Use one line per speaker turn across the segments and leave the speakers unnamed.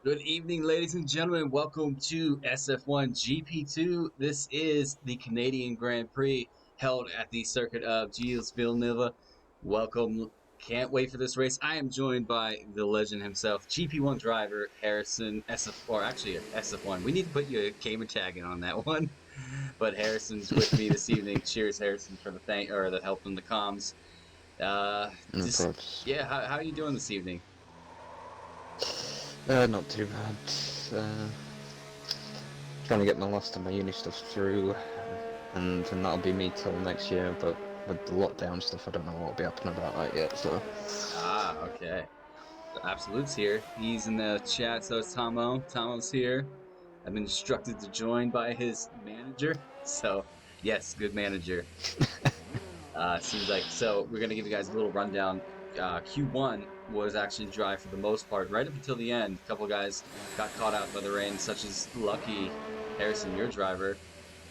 Good evening, ladies and gentlemen. Welcome to SF1 GP2. This is the Canadian Grand Prix held at the circuit of Gilles Villeneuve. Welcome. Can't wait for this race. I am joined by the legend himself, GP1 driver Harrison SF, or actually SF1. We need to put you a gamer tag in on that one. But Harrison's with me this evening. Cheers, Harrison, for the help in the comms.
No
Just
probs.
yeah, how are you doing this evening?
Not too bad. Uh, Trying to get my last of my uni stuff through, and that'll be me till next year. But with the lockdown stuff, I don't know what will be happening about that yet. So,
Okay. Absolute's here. He's in the chat, so is Tomo. Tomo's here. I've been instructed to join by his manager. So, yes, good manager. Seems like so. We're gonna give you guys a little rundown. Q1 was actually dry for the most part, right up until the end. A couple guys got caught out by the rain, such as Lucky Harrison, your driver,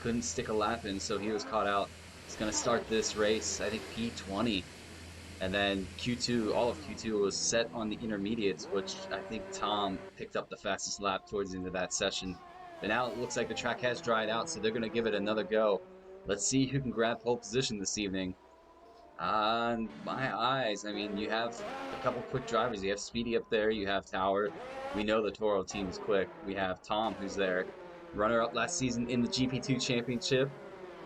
couldn't stick a lap in, so he was caught out. He's gonna start this race, I think P20, and then Q2, all of Q2 was set on the intermediates, which I think Tom picked up the fastest lap towards the end of that session. But now it looks like the track has dried out, so they're going to give it another go. Let's see who can grab pole position this evening. On my eyes, I mean, you have a couple quick drivers. You have Speedy up there, you have Tower. We know the Toro team is quick. We have Tom, who's there. Runner up last season in the GP2 championship.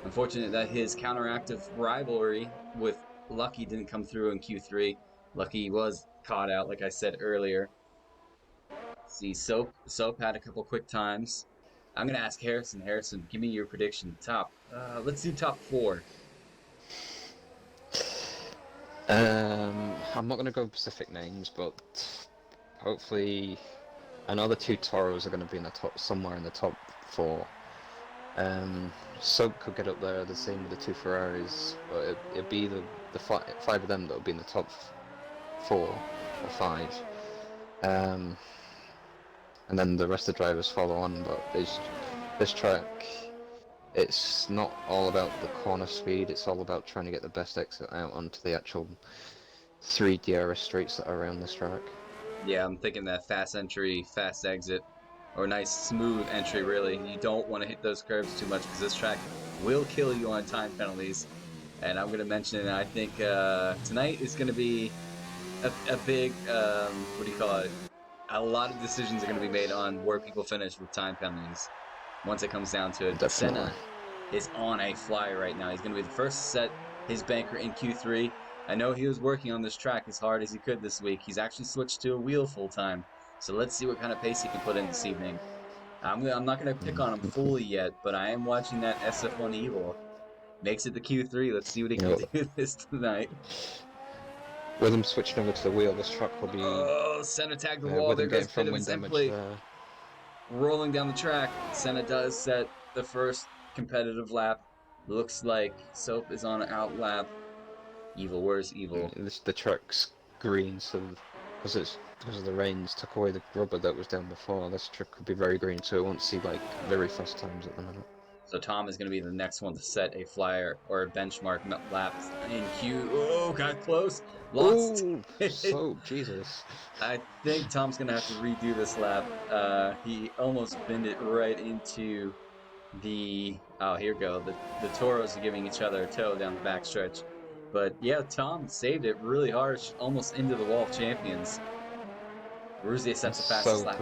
Unfortunate that his counteractive rivalry with Lucky didn't come through in Q3. Lucky was caught out, like I said earlier. See, Soap had a couple quick times. I'm gonna ask Harrison. Harrison, give me your prediction. Let's do top four.
I'm not going to go specific names, but hopefully, I know the two Toros are going to be in the top somewhere in the top four. Soap could get up there, the same with the two Ferraris, but it'd be the five of them that would be in the top four or five. Um, and then the rest of the drivers follow on. But this track, it's not all about the corner speed. It's all about trying to get the best exit out onto the actual three DRS streets that are around this track.
Yeah, I'm thinking that fast entry, fast exit, or nice smooth entry. Really, you don't want to hit those curves too much because this track will kill you on time penalties. And I'm going to mention, I think tonight is going to be a big, what do you call it? A lot of decisions are going to be made on where people finish with time penalties once it comes down to it. But
Definitely.
Senna is on a flyer right now. He's going to be the first to set his banker in Q3. I know he was working on this track as hard as he could this week. He's actually switched to a wheel full time. So let's see what kind of pace he can put in this evening. I'm not going to pick on him fully yet, but I am watching that SF1 Evil. Makes it to Q3. Let's see what he
You
can
know,
do this tonight.
with them switching over to the wheel, this track will be
Oh, Senna tagged the wall.
with
There
them
goes
getting
Pit
front
of
wing damage
Assembly.
there.
Rolling down the track. Senna does set the first competitive lap. Looks like Soap is on an out lap. Evil, where's Evil?
The track's green, so because of the rains took away the rubber that was down before. This track could be very green, so it won't see like very fast times at the minute.
So Tom is going to be the next one to set a flyer or a benchmark lap in Q. Oh, got close. Lost.
Oh, so Jesus.
I think Tom's going to have to redo this lap. He almost binned it right into the. Oh, here we go. The Toros are giving each other a tow down the backstretch. But yeah, Tom saved it really harsh, almost into the wall of champions. Ruzia
And
sets the fastest lap.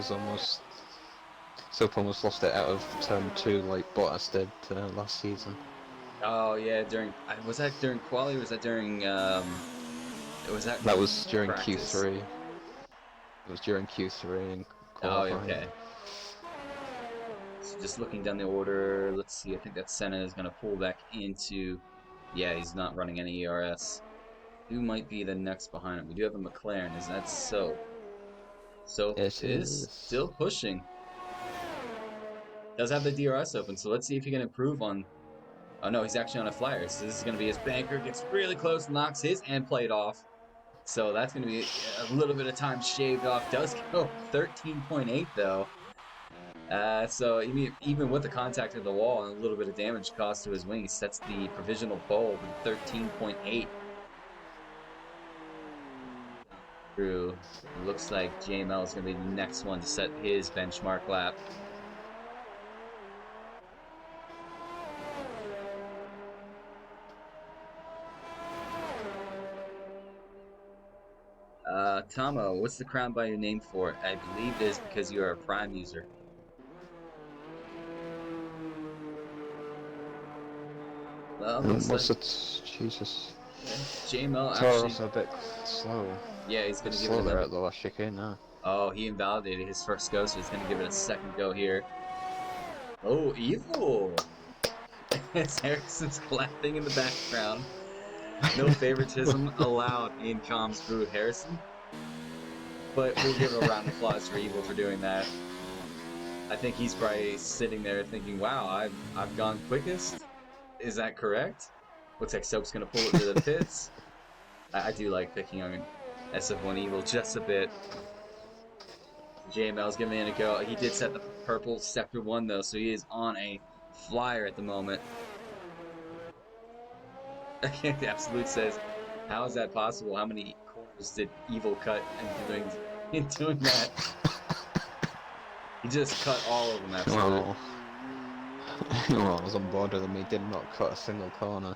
Soap almost lost it out of turn two like Bottas did last season.
Oh yeah, during was that during quali? Or was that during was that
That was during
practice?
Q3. It was during Q3 in
Oh,
qualifying.
okay. So just looking down the order, let's see. I think that Senna is going to pull back into. Yeah, he's not running any ERS. Who might be the next behind him? We do have a McLaren. Is that Soap? Soap
It
is
is.
still pushing. Does have the DRS open, so let's see if he can improve on. Oh no, he's actually on a flyer. So this is going to be his banker. Gets really close, knocks his end plate off. So that's going to be a little bit of time shaved off. Does go 13.8 though. So even with the contact of the wall and a little bit of damage caused to his wing, he sets the provisional pole with 13.8. through. It looks like JML is going to be the next one to set his benchmark lap. Tomo, what's the crown by your name for? I believe it is because you are a Prime user. Well, looks like
What's it? Jesus.
JML actually,
Toro's a bit slow.
yeah, he's going
It's
to give it
slow there
another.
at the last chicane now.
Oh, he invalidated his first go, so he's going to give it a second go here. Oh, evil! As Harrison's clapping in the background. No favoritism allowed in Comms Brew Harrison. But we'll give a round of applause for Evil for doing that. I think he's probably sitting there thinking, wow, I've gone quickest? Is that correct? Looks like Soap's going to pull it to the pits. I do like picking on SF1 Evil just a bit. JML's giving it a go. He did set the purple Sector 1 though, so he is on a flyer at the moment. The Absolute says, how is that possible? How many corners did Evil cut in doing that? He just cut all of them, Absolute.
Well, well, I was on board with him. He did not cut a single corner.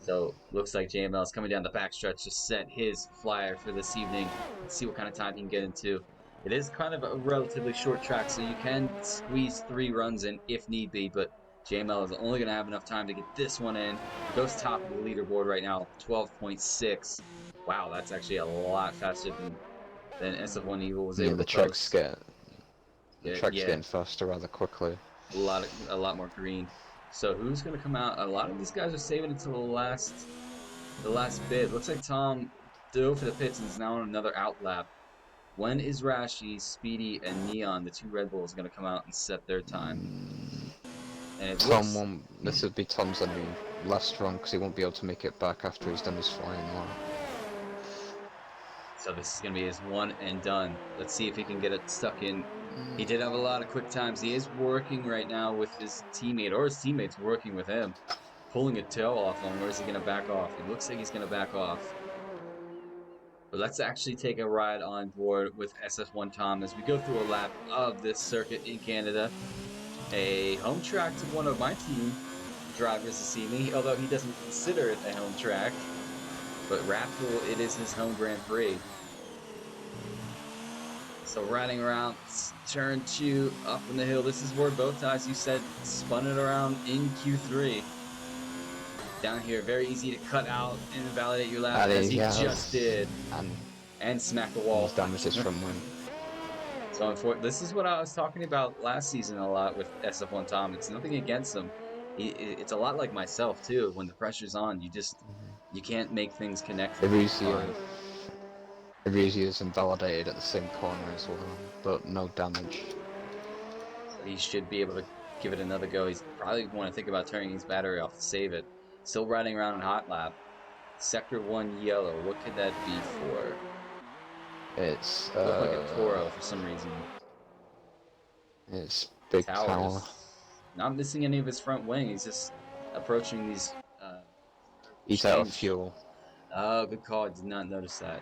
So, looks like JML is coming down the backstretch to set his flyer for this evening. Let's see what kind of time he can get into. It is kind of a relatively short track, so you can squeeze 3 runs in if need be, but JML is only going to have enough time to get this one in. Goes top of the leaderboard right now, 12.6. Wow, that's actually a lot faster than SF1 Evil was
Yeah,
able
the
to
track's
post.
getting faster rather quickly.
A lot more green. So who's going to come out? A lot of these guys are saving it to the last bit. Looks like Tom dove for the pits and is now on another out lap. When is Rashi, Speedy, and Neon, the 2 Red Bulls, going to come out and set their time? And it
Tom
looks...
won't. This would be Tom's only last run because he won't be able to make it back after he's done his flying lap.
So this is going to be his one and done. Let's see if he can get it stuck in. He did have a lot of quick times. He is working right now with his teammate, or his teammate's working with him. Pulling a tail off him, or is he going to back off? It looks like he's going to back off. But let's actually take a ride on board with SF1 Tom as we go through a lap of this circuit in Canada. A home track to one of my team drivers this evening, although he doesn't consider it a home track. But Wrathful, it is his home Grand Prix. So riding around turn 2 up in the hill. This is where both ties you said spun it around in Q3. Down here, very easy to cut out and invalidate your lap as he just did. And smack the wall.
Damages from win.
So this is what I was talking about last season a lot with SF1 Tom. It's nothing against him. It's a lot like myself too. When the pressure's on, you can't make things connect.
Iruzi is invalidated at the same corner as well, but no damage.
So he should be able to give it another go. He's probably want to think about turning his battery off to save it. Still riding around in hot lap. Sector 1 yellow. What could that be for?
It's
looked like a Toro for some reason.
It's big tower.
Not missing any of his front wing. He's just approaching these.
He's out of fuel.
Oh, good call. I did not notice that.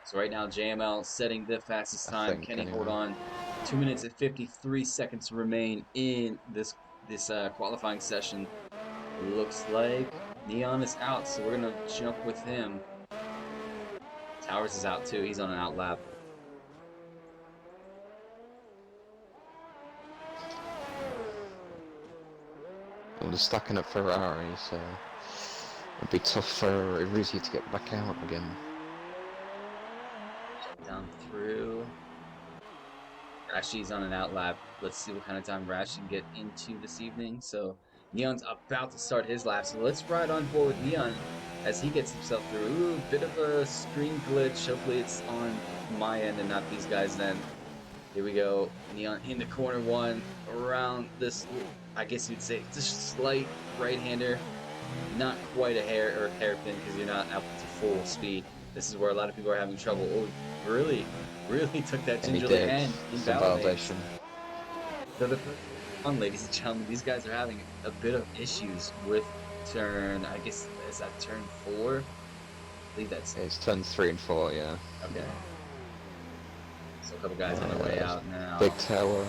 So right now, JML setting the fastest time. Can he hold on? 2 minutes and 53 seconds remain in this qualifying session. Looks like Neon is out, so we're gonna jump with him. Towers is out too. He's on an out lap.
Well, they're stacking up Ferrari, so it'd be tough for Iruzi to get back out again.
Down through. Rashi's on an out lap. Let's see what kind of time Rashi can get into this evening. So Neon's about to start his lap. So let's ride on board with Neon as he gets himself through. Ooh, bit of a screen glitch. Hopefully it's on my end and not these guys then. Here we go. Neon into corner 1 around this, I guess you'd say, just slight right-hander. Not quite a hairpin because you're not up to full speed. This is where a lot of people are having trouble. Oh, really took that ginger to the end.
Validation.
So Ladies and gentlemen, these guys are having a bit of issues with turn. I guess is that turn 4? I believe that's
It's turn 3 and 4, yeah.
okay. So a couple guys on their way
Uh,
out
big
now.
tower.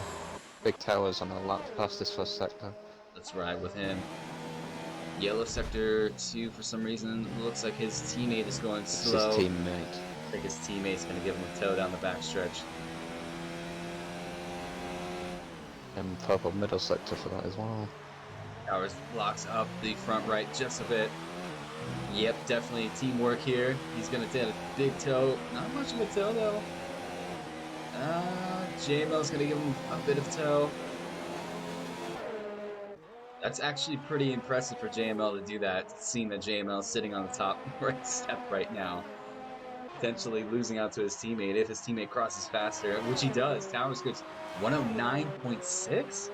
Big tower's on a lap past this first sector.
Let's ride with him. Yellow sector 2 for some reason looks like his teammate is going
It's his
slow.
teammate.
I think his teammate's gonna give him a tow down the backstretch.
And purple middle sector for that as well.
Towers blocks up the front right just a bit. Yep, definitely teamwork here. He's gonna take a big tow. Not much of a tow though. JML's gonna give him a bit of tow. That's actually pretty impressive for JML to do that, seeing that JML is sitting on the top right step right now. Potentially losing out to his teammate if his teammate crosses faster, which he does. Towers goes 109.6?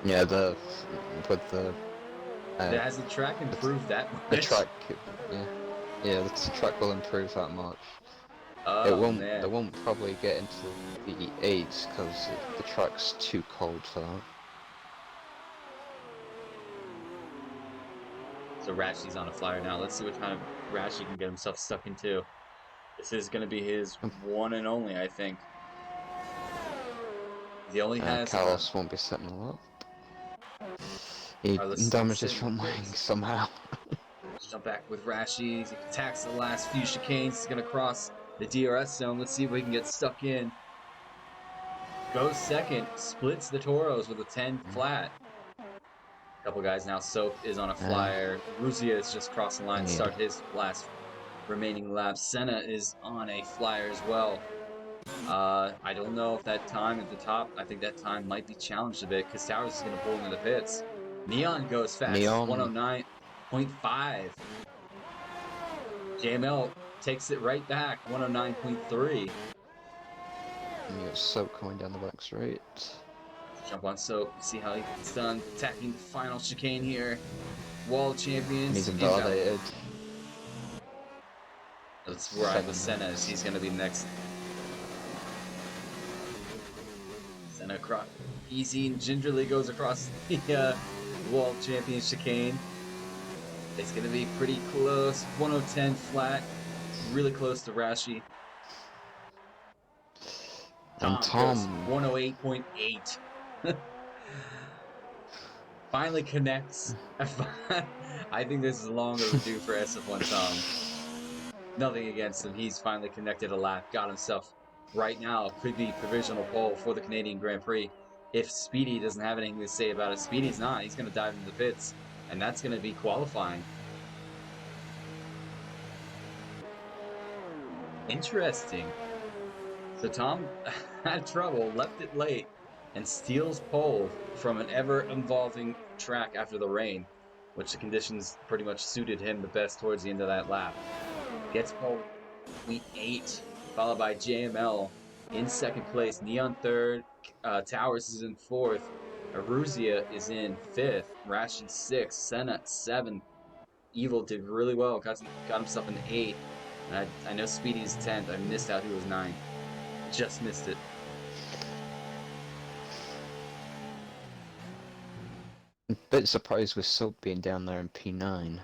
Yeah, with uh,
Has the track improved that
the
much?
track, yeah, yeah, the track will improve that much. It
Oh
won't. They
man.
won't probably get into the eights because the track's too cold for that.
So Ratchet's on a flyer now. Let's see what kind of Ratchet can get himself stuck into. This is going to be his one and only, I think. He only has
Carlos won't be setting a lot. He
Carlos still
damaged his
sitting in
front wing
fifth.
somehow.
Let's jump back with Rashi. He attacks the last few chicanes. He's going to cross the DRS zone. Let's see if we can get stuck in. Goes second. Splits the Toros with a 10 flat. A couple guys now. Soap is on a
uh,
flyer. Ruzia is just crossing the line to
yeah.
start his last remaining lap. Senna is on a flyer as well. I don't know if that time at the top, I think that time might be challenged a bit because Towers is going to pull into the pits. Neon goes fast,
Neon.
109.5. JML takes it right back, 109.3.
And you got Soap coming down the back straight.
Jump on Soap, see how he's done. Attacking the final chicane here. Wall
And he's
champions, invalid.
invalidated.
Let's ride with
7
Senna as he's
next.
going to be next. Senna easy and gingerly goes across the Wall Champions chicane. It's going to be pretty close. 1010 flat. Really close to Rashi.
And
Tom goes
Tom.
108.8. Finally connects. I think this is long overdue for SF1 Tom. Nothing against him. He's finally connected a lap. Got himself right now. Could be provisional pole for the Canadian Grand Prix. If Speedy doesn't have anything to say about it, Speedy's not. He's going to dive into the pits. And that's going to be qualifying. Interesting. So Tom had trouble, left it late, and steals pole from an ever-evolving track after the rain, which the conditions pretty much suited him the best towards the end of that lap. Gets pole week 8, followed by JML in second place, Neon third, Towers is in fourth, Aruzia is in fifth, Rashi sixth, Senna seventh. Evil did really well, got himself an eighth, and I know Speedy's 10th. I missed out he was 9th. Just missed it.
Bit surprised with Soap being down there in P9.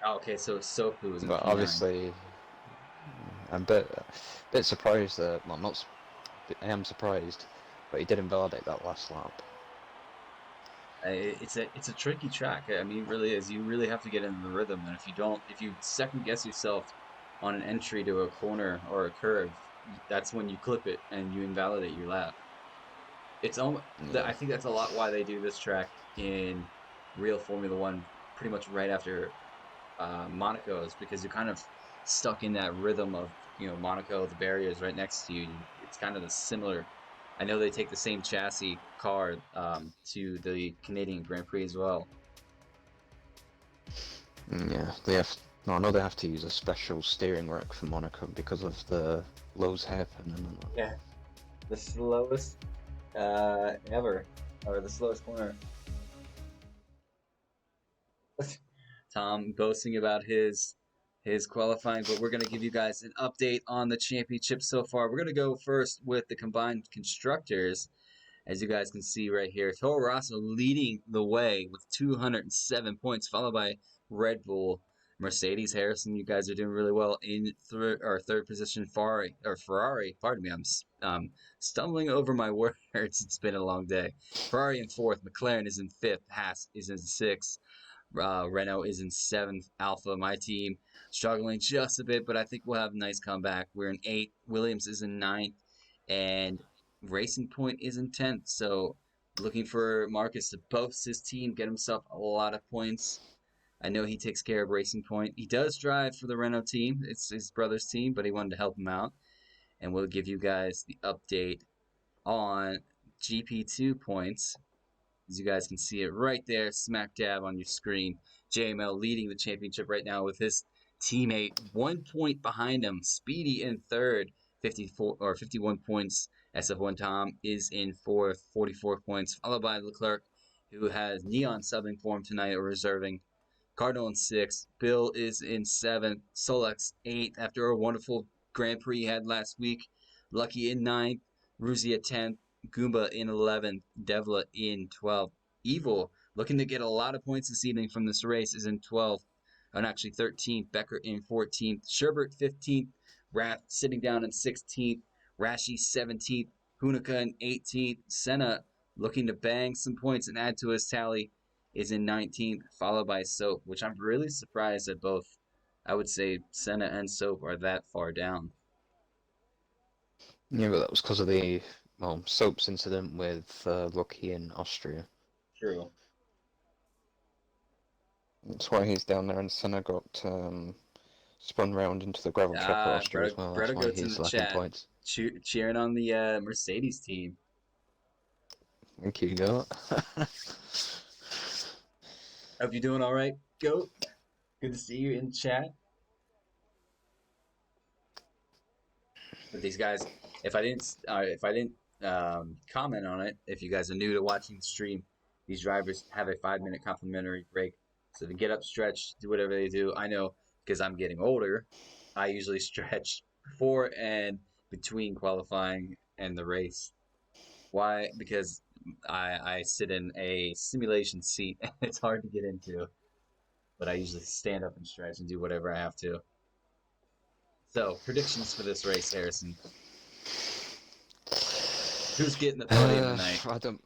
Oh, okay, so Sopu was in
But
P9.
obviously, I'm bit surprised that. Well, not. I am surprised, but he did invalidate that last lap.
It's a tricky track. I mean, it really is. You really have to get into the rhythm, and if you don't, if you second guess yourself on an entry to a corner or a curve, that's when you clip it and you invalidate your lap. It's almost,
Yeah.
I think that's a lot why they do this track in real Formula One, pretty much right after Monaco, is because you're kind of stuck in that rhythm of Monaco, the barriers right next to you. It's kind of the similar. I know they take the same chassis car to the Canadian Grand Prix as well.
Yeah, they have. No, I know they have to use a special steering rack for Monaco because of the Lowe's hairpin and that.
Yeah, the slowest ever, or the slowest corner. Tom boasting about his qualifying, but we're going to give you guys an update on the championship so far. We're going to go first with the combined constructors. As you guys can see right here, Toro Rosso leading the way with 207 points, followed by Red Bull. Mercedes, Harrison, you guys are doing really well in third position. Ferrari. Pardon me, I'm stumbling over my words. It's been a long day. Ferrari in fourth. McLaren is in fifth. Haas is in sixth. Renault is in seventh. Alpha, my team, struggling just a bit, but I think we'll have a nice comeback. We're in eighth. Williams is in ninth, and Racing Point is in tenth. So looking for Marcus to boast his team, get himself a lot of points. I know he takes care of Racing Point. He does drive for the Renault team. It's his brother's team, but he wanted to help him out. And we'll give you guys the update on GP2 points. As you guys can see it right there, smack dab on your screen. JML leading the championship right now with his teammate 1 point behind him. Speedy in third, 54 or 51 points. SF1 Tom is in fourth, 44 points, followed by Leclerc, who has Neon subbing for him tonight or reserving. Cardinal in sixth. Bill is in seventh. Solex eighth after a wonderful Grand Prix he had last week. Lucky in ninth. Ruzi at 10th. Goomba in 11th. Devla in 12th. Evil, looking to get a lot of points this evening from this race, is in 12th. And actually 13th. Becker in 14th. Sherbert 15th. Rath sitting down in 16th. Rashi 17th. Hunica in 18th. Senna looking to bang some points and add to his tally is in 19th, followed by Soap, which I'm really surprised that both, I would say, Senna and Soap are that far down.
Yeah, but that was because of the Soaps incident with Lucky in Austria.
True.
That's why he's down there, and Senna got spun round into the gravel trap at Austria as well. That's
Bretta
why
Goat's in
he's
the
lacking
chat
points.
cheering on the Mercedes team.
Thank you, Goat.
Hope you're doing all right, Goat. Good to see you in chat. But these guys, if I didn't comment on it, if you guys are new to watching the stream, these drivers have a 5 minute complimentary break, so to get up, stretch, do whatever they do. I know because I'm getting older, I usually stretch before and between qualifying and the race. Why? Because I sit in a simulation seat and it's hard to get into, but I usually stand up and stretch and do whatever I have to. So predictions for this race, Harrison. Who's getting the podium tonight?
I don't.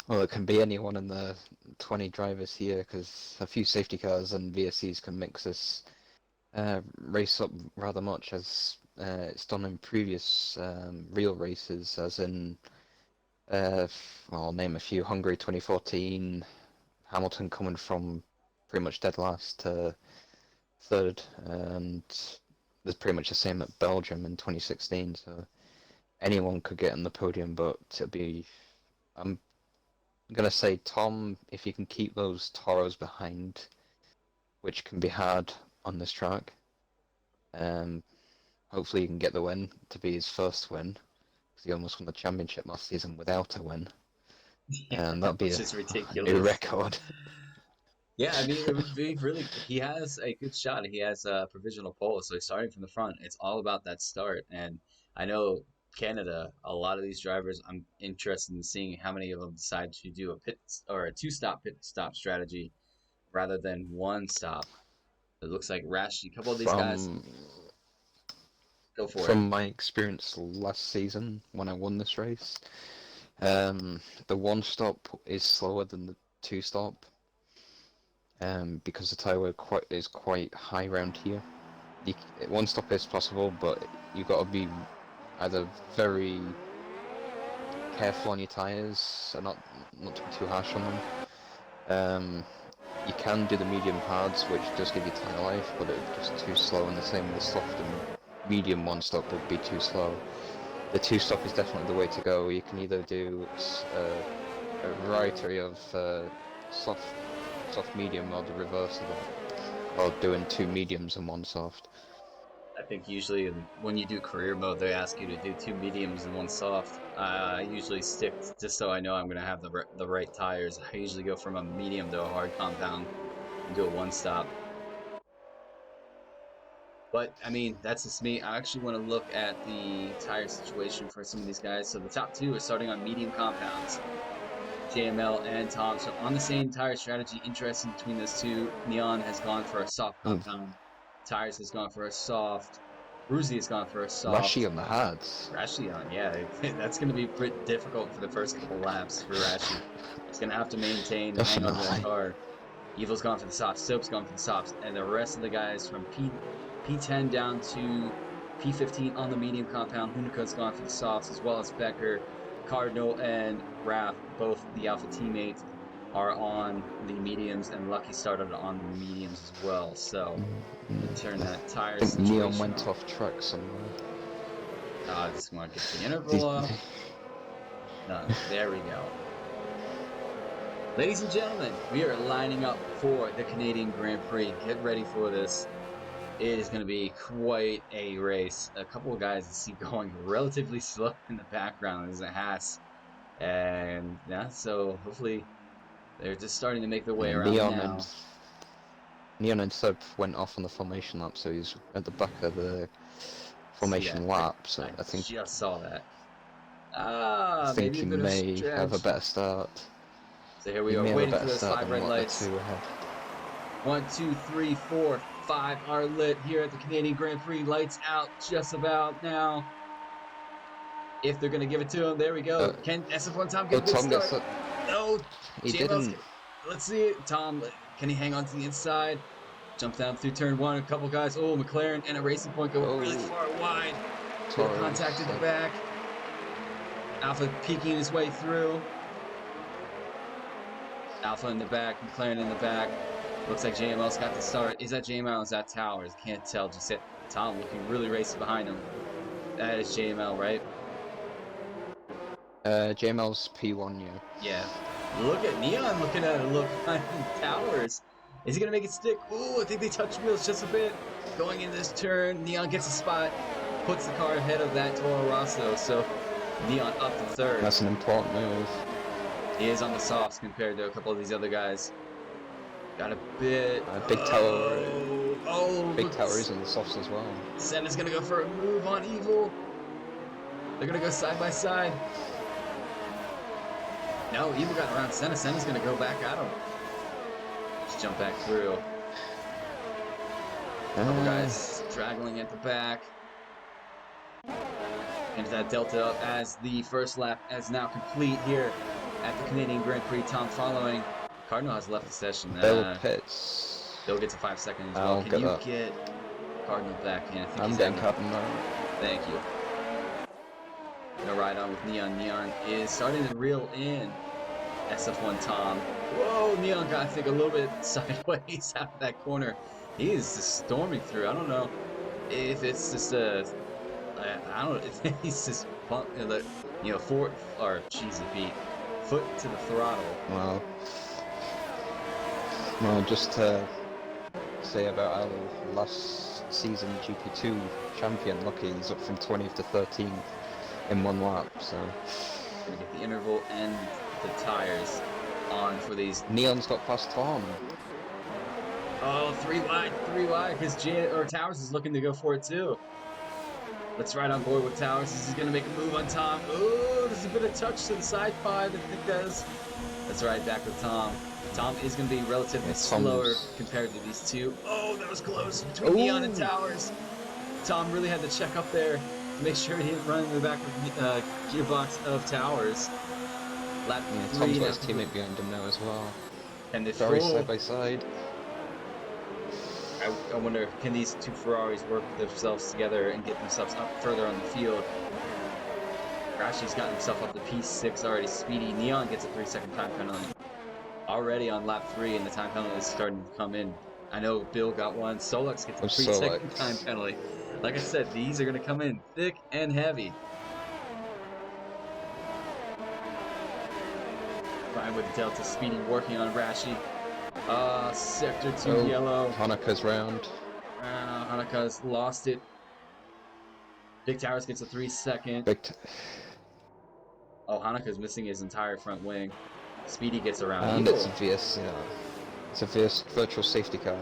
Well, it can be anyone in the 20 drivers here because a few safety cars and VSCs can mix this race up rather much as it's done in previous real races, as in, I'll name a few: Hungary 2014, Hamilton coming from pretty much dead last to third, and there's pretty much the same at Belgium in 2016. So anyone could get on the podium, but it'll be. I'm gonna say Tom, if you can keep those Toros behind, which can be hard on this track. Hopefully he can get the win to be his first win, because he almost won the championship last season without a win,
Yeah,
and that'd be
which is
a new
ridiculous.
record.
Yeah, I mean, it would be really. He has a good shot. He has a provisional pole, so he's starting from the front. It's all about that start. And I know Canada, a lot of these drivers, I'm interested in seeing how many of them decide to do a pit or a two-stop pit stop strategy rather than one stop. It looks like Rash, a couple of these guys
From
go for it.
from my experience last season when I won this race, the one stop is slower than the two stop, because the tyre is quite high around here. One stop is possible, but you got to be either very careful on your tyres, so not to be too harsh on them. Um, you can do the medium hards, which does give you tyre life, but it's just too slow, and the same with the soft and medium one stop would be too slow. The two stop is definitely the way to go. You can either do a variety of soft medium, or the reverse of that, or doing two mediums and one soft.
I think usually when you do career mode, they ask you to do two mediums and one soft. I usually stick just so I know I'm gonna have the right tires. I usually go from a medium to a hard compound and do a one stop. But I mean, that's just me. I actually want to look at the tire situation for some of these guys. So the top two are starting on medium compounds. JML and Tom. So on the same tire strategy, interesting between those two. Neon has gone for a soft
Ooh,
compound. Tires has gone for a soft. Bruzy has gone for a
Rashi
soft.
on the hards.
Rashi on, yeah, that's going to be pretty difficult for the first couple laps for Rashi. He's going to have to maintain and hang on to that
Definitely.
car. Evil's gone for the softs, Soap's gone for the softs, and the rest of the guys from P10 down to P15 on the medium compound. Hunico's gone for the softs, as well as Becker, Cardinal, and Raph, both the Alpha teammates, are on the mediums, and Lucky started on the mediums as well. So let me turn
I
that tire
think Neon
situation
went
on.
off track somewhere.
I just want to get the
Did-
interval up. Done. There we go. Ladies and gentlemen, we are lining up for the Canadian Grand Prix. Get ready for this. It is going to be quite a race. A couple of guys I see going relatively slow in the background is a Haas. And yeah, so hopefully they're just starting to make their way
Yeah,
around now.
Neon and Seb went off on the formation lap, so he's at the back of the
Yeah,
formation lap. So
I
I think
just saw that. Maybe
think
a
he
bit of
may have a
stretch.
better start.
So here we
He
are
may have a
waiting for
better
those
start
5
than
red
what the
lights.
two ahead.
1, 2, 3, 4, 5 are lit here at the Canadian Grand Prix. Lights out just about now. If they're going to give it to him, there we
Uh,
go. Can SF1 Tom get
oh,
a good
Tom gets
start?
it.
No,
He
JML's.
didn't.
Let's see it. Tom, can he hang on to the inside? Jump down through turn one. A couple guys. Oh, McLaren and a Racing Point go really
Oh,
far wide. Bit of contact
Torres.
in the back. Alpha peeking his way through. Alpha in the back. McLaren in the back. Looks like JML's got the start. Is that JML? Is that Towers? Can't tell. Just hit Tom looking really racy behind him. That is JML, right?
JML's P1, yeah.
Yeah. Look at Neon looking at it. Look behind Towers. Is he going to make it stick? Ooh, I think they touch wheels just a bit. Going in this turn, Neon gets a spot. Puts the car ahead of that Toro Rosso. So Neon up to third.
That's an important move.
He is on the softs compared to a couple of these other guys. Got a bit.
Big Tower. Big
Look,
Tower is on the softs as well.
Senna's going to go for a move on Evil. They're going to go side by side. No, Evil got around Senna. Senna's going to go back at him. Just jump back through. Couple guys straggling at the back. And that delta up as the first lap is now complete here at the Canadian Grand Prix. Tom following. Cardinal has left the session.
Bill Pitts.
Bill gets a 5 second as well.
I'll
Can
get
you
that.
get Cardinal back in? I think
I'm
he's
getting
having.
Cardinal now.
Thank you. Gonna ride on with Neon. Neon is starting to reel in SF1 Tom. Whoa, Neon got, I think, a little bit sideways out of that corner. He is just storming through. I don't know if it's just a. I don't know if he's just foot or cheesy feet, foot to the throttle.
Well, just to say about our last season GP2 champion, Lucky, he's up from 20th to 13th in one lap, so.
Gonna get the interval and the tires on for these.
Neon's got past Tom.
Oh, 3 wide, because Towers is looking to go for it too. Let's ride on board with Towers. He's gonna make a move on Tom. Oh, there's a bit of touch to the side 5, I think does. Let's ride back with Tom. Tom is gonna be relatively slower compared to these two. Oh, that was close between Neon and Towers. Tom really had to check up there to make sure he didn't run in the back of the gearbox of Towers. Lap 3.
Tom's got his teammate behind him now as well.
And the
Ferrari side by side.
I wonder, can these two Ferraris work themselves together and get themselves up further on the field? Rashi's gotten himself up to P6 already. Speedy. Neon gets a 3 second time penalty. Already on lap 3, and the time penalty is starting to come in. I know Bill got one. Solux gets a 3 second time penalty. Like I said, these are going to come in thick and heavy. Fine with Delta. Speedy working on Rashi. Sector 2 yellow.
Hanukkah's round.
Hanukkah's lost it. Big Towers gets a 3 second. Hanukkah's missing his entire front wing. Speedy gets around.
And it's a VS, it's a VS virtual safety car.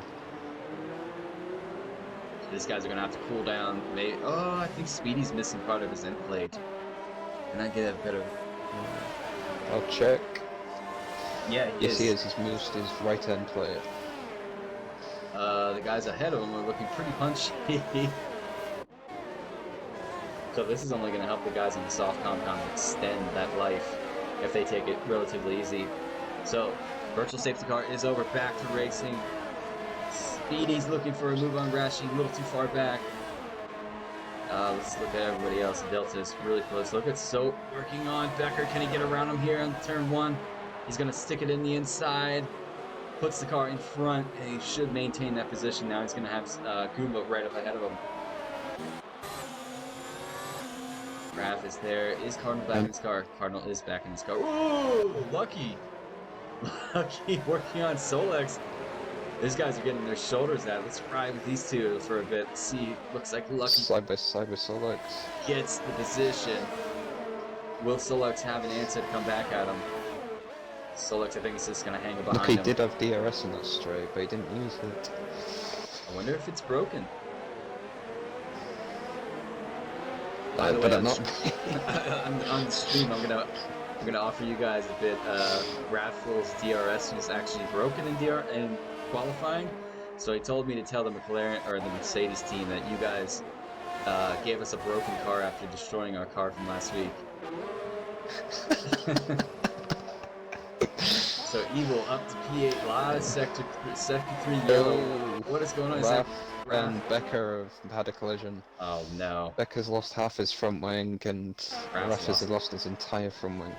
These guys are gonna have to cool down. Maybe. Oh, I think Speedy's missing part of his end plate. Can I get a better?
I'll check.
Yeah, he
Yes, he
is.
is. He's moved his right end plate.
The guys ahead of him are looking pretty punchy. So this is only going to help the guys on the soft compound extend that life if they take it relatively easy. So virtual safety car is over. Back to racing. Speedy's looking for a move on Rashi, a little too far back. Let's look at everybody else. Delta is really close. Look at Soap working on Becker. Can he get around him here on turn one? He's going to stick it in the inside. Puts the car in front, and he should maintain that position. Now he's going to have Goomba right up ahead of him. Raph is there. Is Cardinal back in his car? Cardinal is back in his car. Ooh, Lucky! Lucky working on Solex. These guys are getting their shoulders out. Let's ride with these two for a bit. Let's see. Looks like Lucky
Side by side with Solex.
gets the position. Will Solex have an answer to come back at him? Solex, I think, is just going to hang behind
Lucky
him.
did have DRS in that straight, but he didn't use it.
I wonder if it's broken. By the way,
better not.
on the stream, I'm gonna offer you guys a bit. Raffles DRS was actually broken in qualifying, so he told me to tell the McLaren or the Mercedes team that you guys gave us a broken car after destroying our car from last week. So Evil up to P8, a lot of sector 3 yellow. What is going on? Is that
and Becker have had a collision.
Oh no.
Becker's lost half his front wing, and
Raph's
Raph has lost his entire front wing.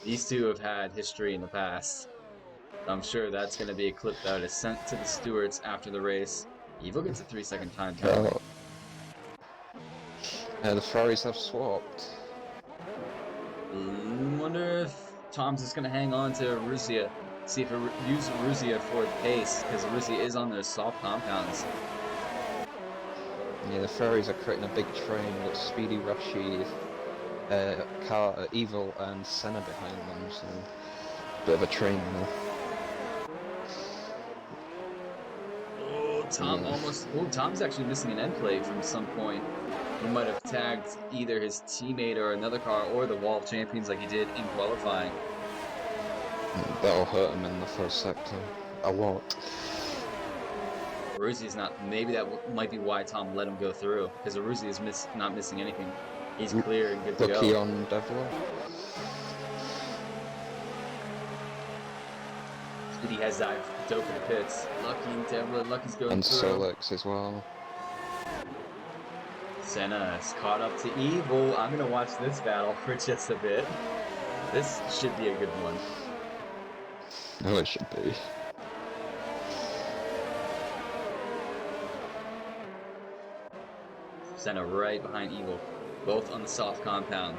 These two have had history in the past. I'm sure that's going to be a clip that is sent to the stewards after the race. Evil gets a 3-second time penalty.
The Ferraris have swapped.
Wonder if Tom's just going to hang on to Aruzia. See if use Aruzia for the pace, because Aruzia is on those soft compounds.
Yeah, the Ferraris are creating a big train. We've got Speedy, Rashi, Evil, and Senna behind them, so bit of a train there.
Oh, Tom almost. Oh, Tom's actually missing an end plate from some point. He might have tagged either his teammate or another car or the wall of champions like he did in qualifying.
That'll hurt him in the first sector a lot.
Aruzi's not. Maybe that might be why Tom let him go through, because Aruzi is not missing anything. He's clear and good to go.
Lucky on Devil.
Speedy has dived dope for the pits. Lucky and Devlin. Lucky's going
And
through.
Solex as well.
Senna is caught up to Evil. I'm gonna watch this battle for just a bit. This should be a good one.
No, it should be.
Senna right behind Evil, both on the soft compound.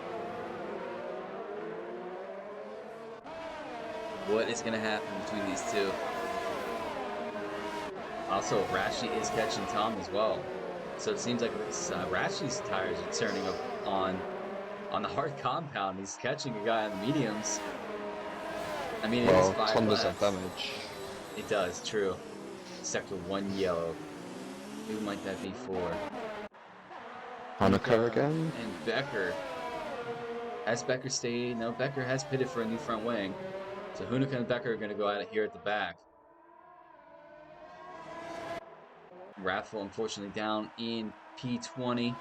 What is going to happen between these two? Also, Rashi is catching Tom as well. So it seems like Rashi's tires are turning up on the hard compound. He's catching a guy on the mediums. I mean, it is 5
Tom does
laps.
have damage.
It does, true. Sector 1 yellow. Who might that be for?
Hanukkah again?
And Becker. Has Becker stayed? No, Becker has pitted for a new front wing. So Hunica and Becker are going to go at it here at the back. Raffle, unfortunately, down in P20.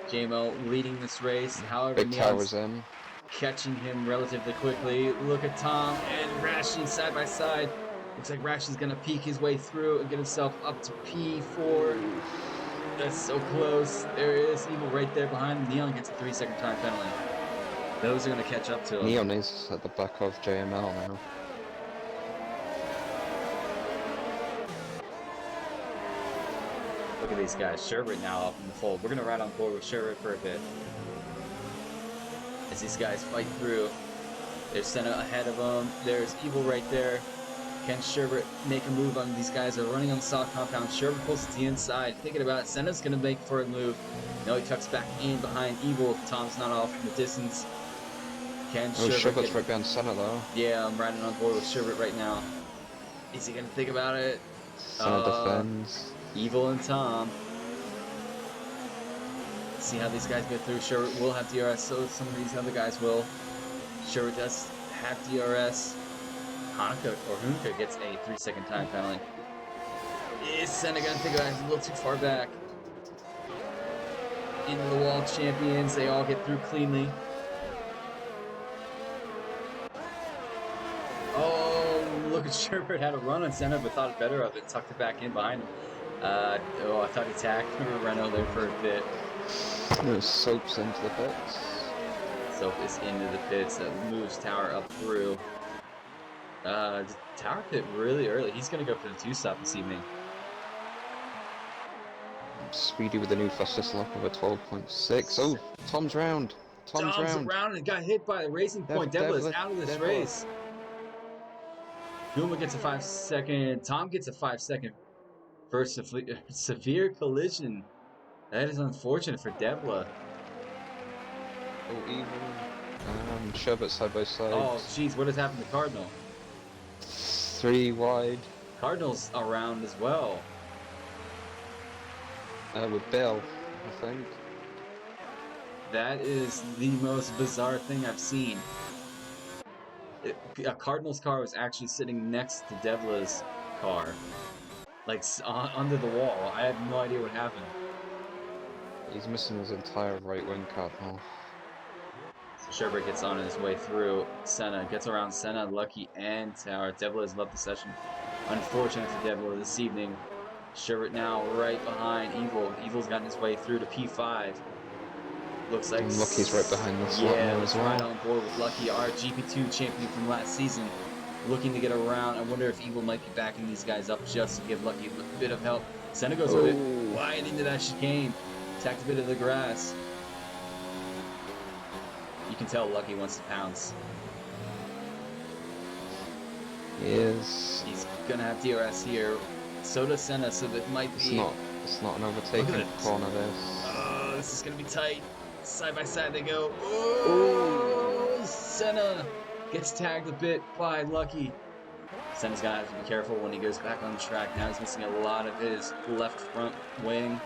JMO leading this race. However,
Big Tower's in.
Catching him relatively quickly. Look at Tom and Rashi side by side. Looks like Rashi's going to peek his way through and get himself up to P4. That's so close. There is Evil right there behind him. Neon gets a 3-second time penalty. Those are going to catch up to him.
Neon is at the back of JML now.
Look at these guys. Sherbert now up in the fold. We're going to ride on board with Sherbert for a bit. As these guys fight through. There's Senna ahead of them. There's Evil right there. Can Sherbert make a move on these guys? They're running on the soft compound. Sherbert pulls to the inside. Thinking about it. Senna's going to make for a move. No, he tucks back in behind Evil. Tom's not off in the distance. Can
Sherbert's right behind Senna though.
Yeah, I'm riding on board with Sherbert right now. Is he going to think about it?
Senna defends.
Evil and Tom. See how these guys get through. Sherwood will have DRS, so some of these other guys will. Sherwood does have DRS. Hanukkah gets a 3-second time penalty. Is Senna gonna take it back? He's a little too far back. Into the wall, champions. They all get through cleanly. Oh, look at Sherwood had a run on Senna, but thought better of it. Tucked it back in behind him. I thought he tagged Renault there for a bit.
No, Soap's into the pits.
Soap is into the pits. That moves Tower up through. Tower pit really early. He's going to go for the 2-stop this evening.
Speedy with the new fastest lap of a 12.6. Oh, Tom's round. Tom's round
and got hit by the Racing Point. Devla is out of this race. Guma gets a 5-second. Tom gets a 5-second for severe collision. That is unfortunate for Devla.
Oh, even. Sherbet side by side.
Oh, jeez, what has happened to Cardinal?
3 wide.
Cardinal's around as well.
With Bill, I think.
That is the most bizarre thing I've seen. A Cardinal's car was actually sitting next to Devla's car. Like, under the wall. I have no idea what happened.
He's missing his entire right wing Cardinal.
So Sherbert gets on his way through. Senna gets around Senna, Lucky, and Tower. Devla has left the session. Unfortunate for Devla this evening. Sherbert now right behind Evil. Evil's gotten his way through to P5. Looks like
Lucky's right behind this one as well.
Right on board with Lucky, our GP2 champion from last season, looking to get around. I wonder if Evil might be backing these guys up just to give Lucky a bit of help. Senna goes with it wide into that chicane. Tacked a bit of the grass. You can tell Lucky wants to pounce.
He is.
He's gonna have DRS here. So does Senna, so that might be.
It's not an overtaking corner.
This is gonna be tight. Side by side they go. Oh, Senna gets tagged a bit by Lucky. Senna's gonna have to be careful when he goes back on the track. Now he's missing a lot of his left front wing.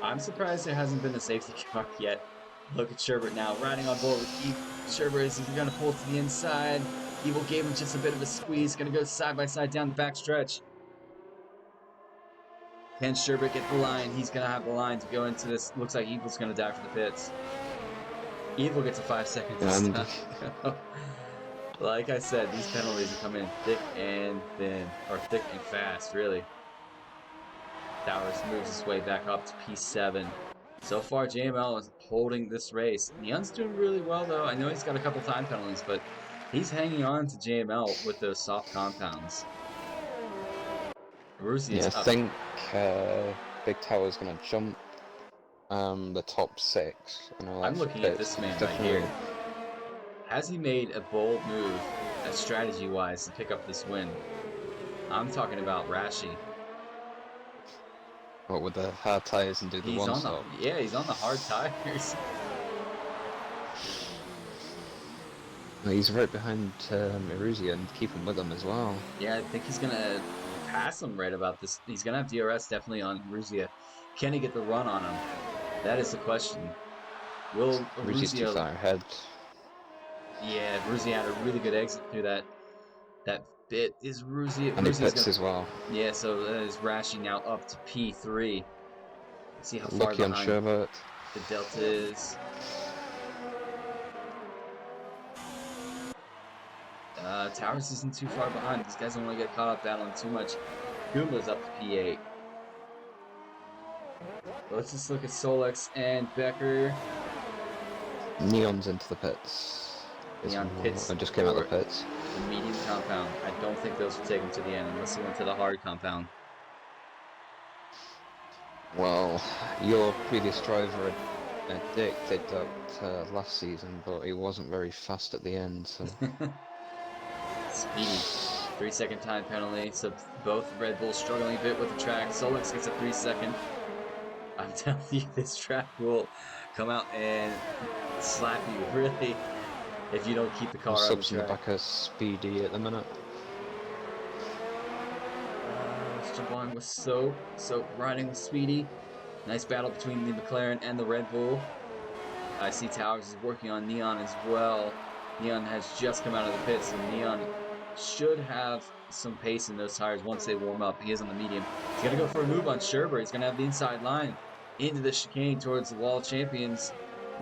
I'm surprised there hasn't been a safety car yet. Look at Sherbert now, riding on board with Eve. Sherbert is going to pull to the inside. Evil gave him just a bit of a squeeze. Going to go side by side down the back stretch. Can Sherbert get the line? He's going to have the line to go into this. Looks like Evil's going to die for the pits. Evil gets a 5-second this time. Like I said, these penalties are coming in thick and thin. Or thick and fast, really. Towers moves his way back up to P7. So far, JML is holding this race. Neon's doing really well, though. I know he's got a couple time penalties, but he's hanging on to JML with those soft compounds.
Yeah, I think Big Tower's going to jump the top 6.
I'm looking at this man right here. Has he made a bold move, strategy-wise, to pick up this win? I'm talking about Rashi.
What, with the hard tires and do the one-stop?
Yeah, he's on the hard tires.
He's right behind Maruzia and keep him with him as well.
Yeah, I think he's going to pass him right about this. He's going to have DRS definitely on Maruzia. Can he get the run on him? That is the question. Will
Maruzia's too far ahead.
Yeah, Maruzia had a really good exit through that bit. Is Maruzia...
And he pits as well.
Yeah, so that is Rashi now up to P3. Let's see how far
Lucky
behind
on Sherbert.
The Delta is. Towers isn't too far behind. These guys don't want to get caught up battling too much. Goomba's up to P8. Let's just look at Solex and Becker.
Neon's into the pits.
Neon pits.
I just came out of the pits.
The medium compound. I don't think those will take him to the end unless he went to the hard compound.
Well, your previous driver Dick did that last season, but he wasn't very fast at the end, so...
Speedy. 3-second time penalty, so both Red Bulls struggling a bit with the track. Solix gets a 3-second. I'm telling you, this track will come out and slap you, really, if you don't keep the car on the track.
In the back of Speedy at the minute.
jump on with Soap. Soap riding with Speedy. Nice battle between the McLaren and the Red Bull. I see Towers is working on Neon as well. Neon has just come out of the pits, so Neon should have some pace in those tires once they warm up. He is on the medium. He's going to go for a move on Sherber. He's going to have the inside line into the chicane towards the wall of champions.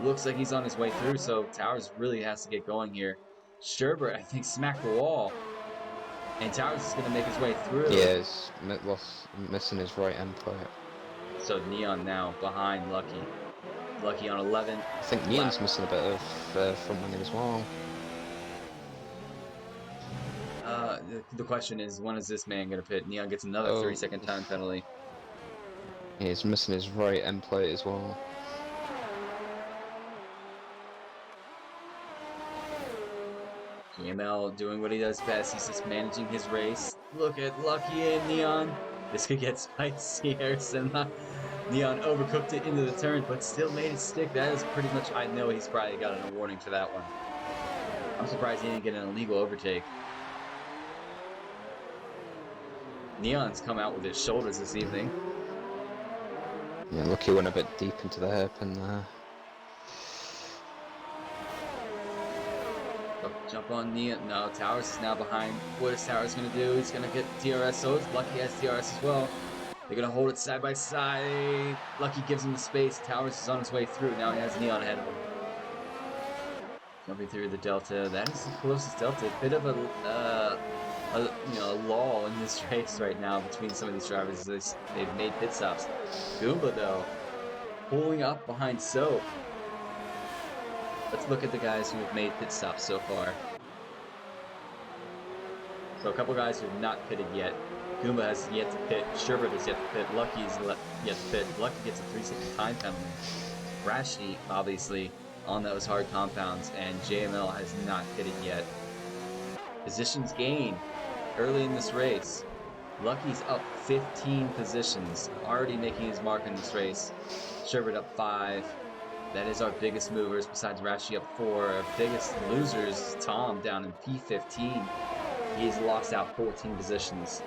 Looks like he's on his way through, so Towers really has to get going here. Sherber, I think, smacked the wall. And Towers is going to make his way through.
Yeah, he's missing his right end plate.
So Neon now behind Lucky. Lucky on 11.
I think Neon's missing a bit of front wing as well.
The question is, when is this man going to pit? Neon gets another 3-second time penalty.
Yeah, he's missing his right end plate as well.
GML doing what he does best. He's just managing his race. Look at Lucky and Neon. This could get spicy here. Neon overcooked it into the turn, but still made it stick. That is pretty much, I know he's probably gotten a warning for that one. I'm surprised he didn't get an illegal overtake. Neon's come out with his shoulders this evening.
Yeah, Lucky went a bit deep into the hairpin there.
Jump on Neon. No, Towers is now behind. What is Towers going to do? He's going to get DRS. So is Lucky has DRS as well. They're going to hold it side by side. Lucky gives him the space. Towers is on his way through. Now he has Neon ahead of him. Jumping through the Delta. That is the closest Delta. A bit of a lull in this race right now between some of these drivers as they've made pit stops. Goomba, though, pulling up behind Soap. Let's look at the guys who have made pit stops so far. So a couple guys who have not pitted yet. Goomba has yet to pit. Sherbert has yet to pit. Lucky's yet to pit. Lucky gets a 3-second time penalty. Rashi, obviously, on those hard compounds, and JML has not pitted yet. Positions gained early in this race. Lucky's up 15 positions, already making his mark in this race. Sherbert up 5. That is our biggest movers, besides Rashi up 4. Our biggest losers, Tom, down in P15. He's lost out 14 positions.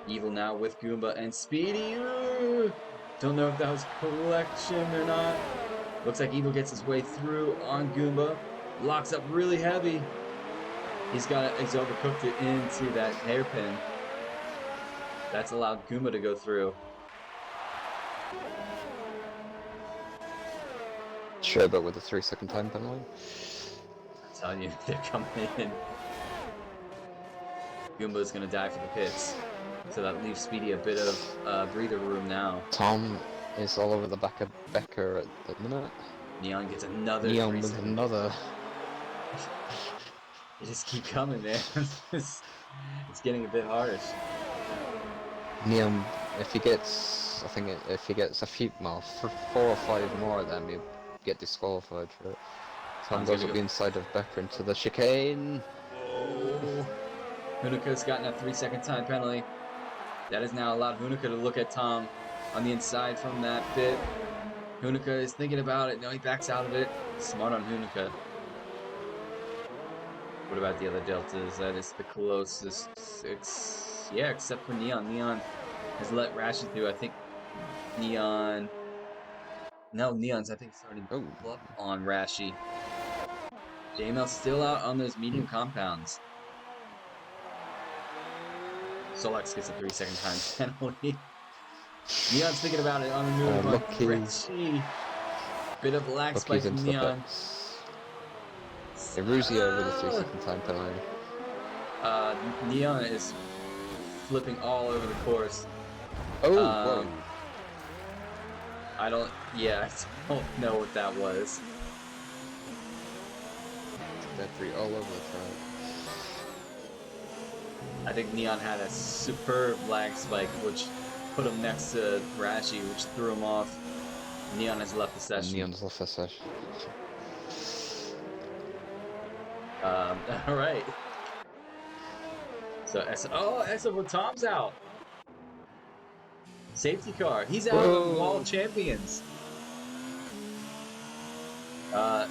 Evil now with Goomba and Speedy. Don't know if that was collection or not. Looks like Evil gets his way through on Goomba. Locks up really heavy. He's overcooked it into that hairpin. That's allowed Goomba to go through.
Sherbert with a 3-second time penalty.
I'm telling you, they're coming in. Goomba's gonna die for the pits. So that leaves Speedy a bit of breather room now.
Tom is all over the back of Becker at the minute.
Neon gets another.
Neon with another.
You just keep coming, man. It's getting a bit harsh.
Neon, if he gets, if he gets a few more, 4 or 5 more of them, he'll get disqualified for it. Tom goes up the inside of Becker into the chicane.
Oh. Hunuka's gotten a 3-second time penalty. That has now allowed Hunuka to look at Tom on the inside from that pit. Hunuka is thinking about it. No, he backs out of it. Smart on Hunuka. What about the other deltas? That is the closest. Yeah, except for Neon. Neon has let Rashi through. I think Neon. No, Neon's, I think, starting to pull up on Rashi. JML's still out on those medium compounds. Solex gets a 3-second time penalty. Neon's thinking about it on the move on Prix. Bit of a lag spike from Neon.
Erusio with a 3-second time penalty.
Neon is flipping all over the course.
Oh,
I don't know what that was.
Debris all over the track.
I think Neon had a superb lag spike, which put him next to Rashi, which threw him off. Neon has left the session.
Neon's left the session.
Alright. So, with Tom's out. Safety car. He's out of the Wall of Champions.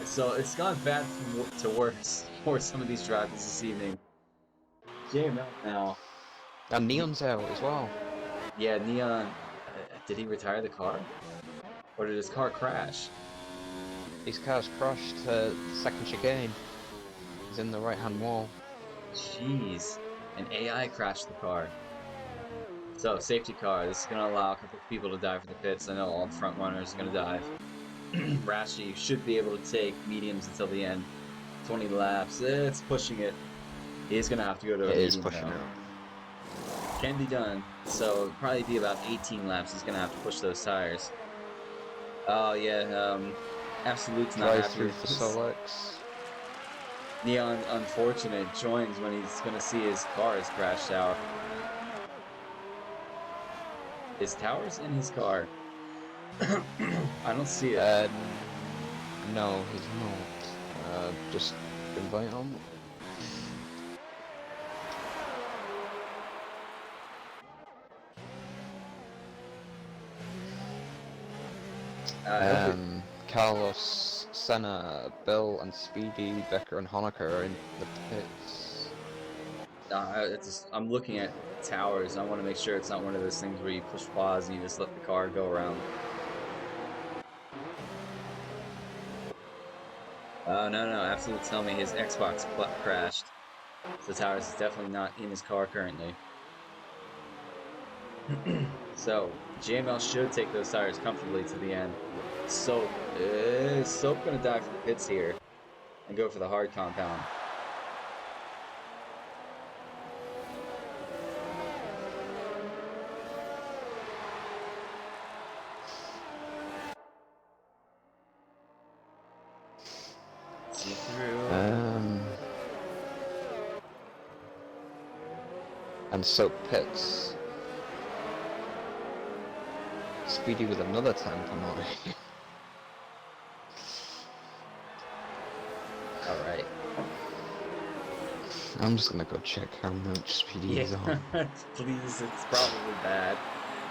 So it's gone bad to worse for some of these drivers this evening. JML now.
And Neon's out as well.
Yeah, Neon. Did he retire the car? Or did his car crash?
His car's crashed, second chicane. He's in the right-hand wall.
Jeez. An AI crashed the car. So, safety car. This is going to allow a couple of people to dive for the pits. I know all the front runners are going to dive. Rashi should be able to take mediums until the end. 20 laps. It's pushing it. He's going to have to go to a
It is
medium,
pushing
though.
it.
Can be done. So, probably be about 18 laps. He's going to have to push those tires. Oh, yeah. Absolute's not
Drive
happy
through
with
for
this.
Solex.
Neon, unfortunate, joins when he's going to see his car is crashed out. His tower's in his car. I don't see it.
No, he's not. Just invite him. Carlos, Senna, Bill, and Speedy, Becker, and Honecker are in the pits.
I'm looking at towers. I want to make sure it's not one of those things where you push pause and you just let the car go around. Oh, no, Absolute tell me his Xbox crashed. So Towers is definitely not in his car currently. So, JML should take those tires comfortably to the end. Soap going to dive for the pits here and go for the hard compound. See through.
And Soap pits. Speedy with another time penalty.
Alright.
I'm just gonna go check how much Speedy is on.
Please, it's probably bad.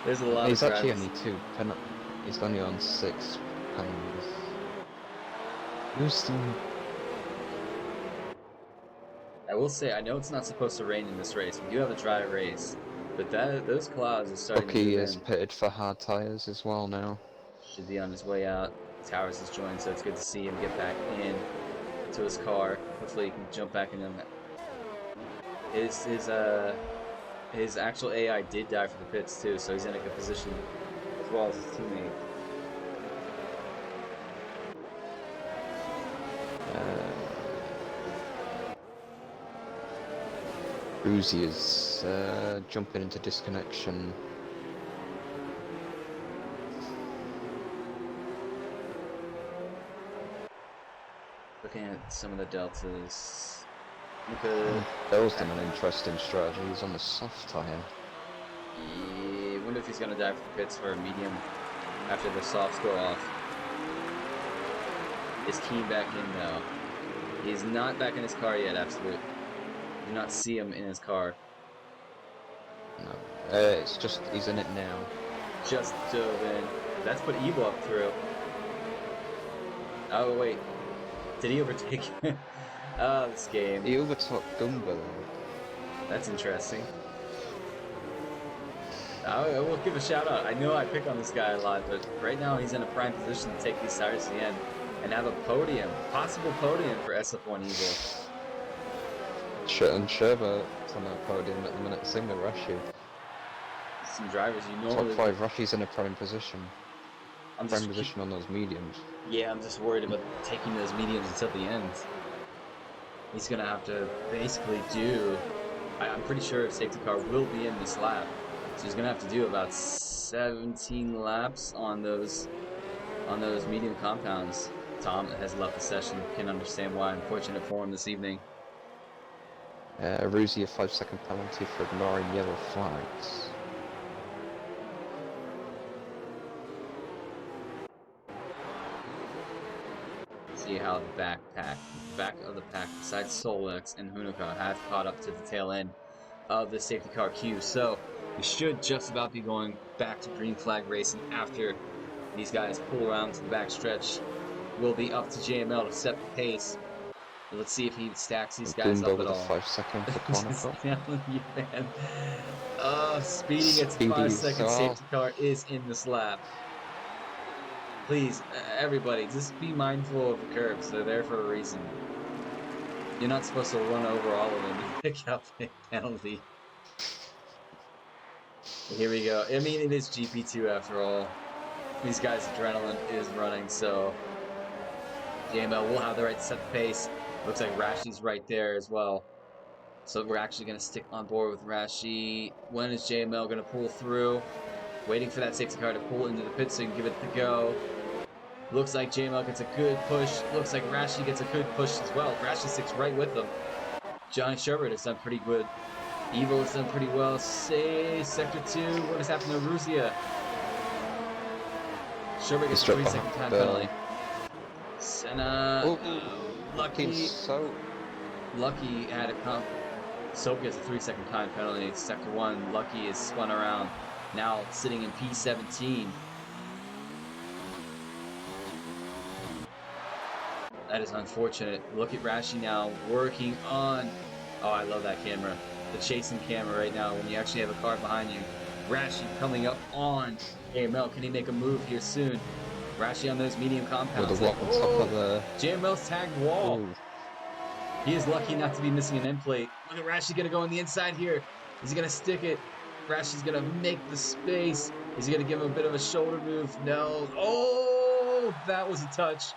There's a lot
He's
of
actually
drivers.
only 2 penalties. He's only on 6 penalties. Who's the...
I will say, I know it's not supposed to rain in this race. We do have a dry race, but those clouds are starting to
Bucky
move
is
in.
pitted for hard tires as well now.
Should be on his way out. Towers has joined, so it's good to see him get back in to his car. Hopefully he can jump back in. His actual AI did die for the pits too, so he's in a good position as well as his teammate.
Uzi is jumping into disconnection.
Looking at some of the deltas.
Bell's done an interesting strategy. He's on the soft tire.
Yeah, wonder if he's gonna dive for the pits for a medium after the softs go off. Is Keen back in though? He's not back in his car yet, Absolute. Do not see him in his car.
No. It's just, he's in it now.
Just dove in. That's put Evo up through. Oh, wait. Did he overtake him? Oh, this game.
He overtook Gumba though.
That's interesting. I will give a shout out. I know I pick on this guy a lot, but right now he's in a prime position to take these tires to the end and have a podium, possible podium for SF1 Evo.
And Sherbert's on a podium at the minute, same with Rashi.
Some drivers you normally...
Top 5, Rashi's in a prime position.
I'm
Prime position on those mediums.
Yeah, I'm just worried about taking those mediums until the end. He's going to have to basically do... I'm pretty sure safety car will be in this lap. So he's going to have to do about 17 laps on those medium compounds. Tom has left the session. Can understand why. Unfortunate for him this evening.
Ruzi a 5-second penalty for ignoring yellow flags.
See how the back of the pack, besides Solex and Hunuka, have caught up to the tail end of the safety car queue. So we should just about be going back to green flag racing after these guys pull around to the back stretch. We'll be up to JML to set the pace. Let's see if he stacks these guys
Boomed
up
over
at
the
all.
5-second for corner
Just
cut.
telling you, man. Speedy gets a
Speedy
5-second
Sal.
safety car is in this lap. Please, everybody, just be mindful of the curbs. They're there for a reason. You're not supposed to run over all of them and pick up a penalty. Here we go. I mean, it is GP2 after all. These guys' adrenaline is running, so JML will have the right to set the pace. Looks like Rashi's right there as well. So we're actually going to stick on board with Rashi. When is JML going to pull through? Waiting for that safety car to pull into the pit so you can give it the go. Looks like JML gets a good push. Looks like Rashi gets a good push as well. Rashi sticks right with them. Johnny Sherbert has done pretty good. Evil has done pretty well. Say Sector 2. What has happened to Ruzia? Sherbert gets a 3-second time penalty. Senna. Lucky. Lucky had a Soap gets a 3-second time penalty. Sector 1. Lucky is spun around. Now sitting in P17. That is unfortunate. Look at Rashi now working on... Oh, I love that camera. The chasing camera right now when you actually have a car behind you. Rashi coming up on JML. Can he make a move here soon? Rashi on those medium compounds.
With the wall on top of the...
JML's tagged wall.
Ooh.
He is lucky not to be missing an end plate. Look at Rashi going to go on the inside here. Is he going to stick it? Rashi's going to make the space. Is he going to give him a bit of a shoulder move? No. Oh, that was a touch.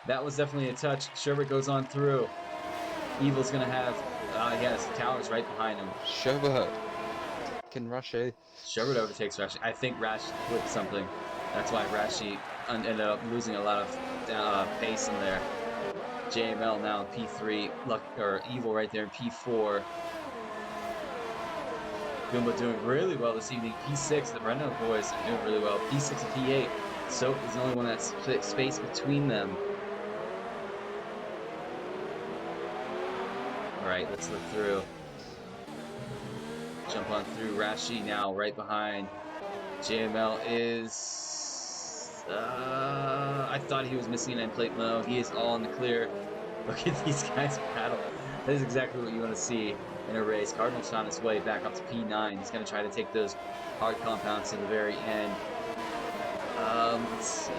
That was definitely a touch. Sherbert goes on through. Evil's going to have... yes, Towers right behind him.
Sherbert. Fucking Rashi.
Sherbert overtakes Rashi. I think Rashi flipped something. That's why Rashi ended up losing a lot of pace in there. JML now in P3. Evil right there in P4. Goomba doing really well this evening. P6, the Brenda boys are doing really well. P6 and P8. Soap is the only one that's space between them. Alright, let's look through. Jump on through. Rashi now right behind. JML is... I thought he was missing an end plate. No, he is all in the clear. Look at these guys battle. That is exactly what you want to see in a race. Cardinal's on his way back up to P9. He's going to try to take those hard compounds to the very end. Let's see.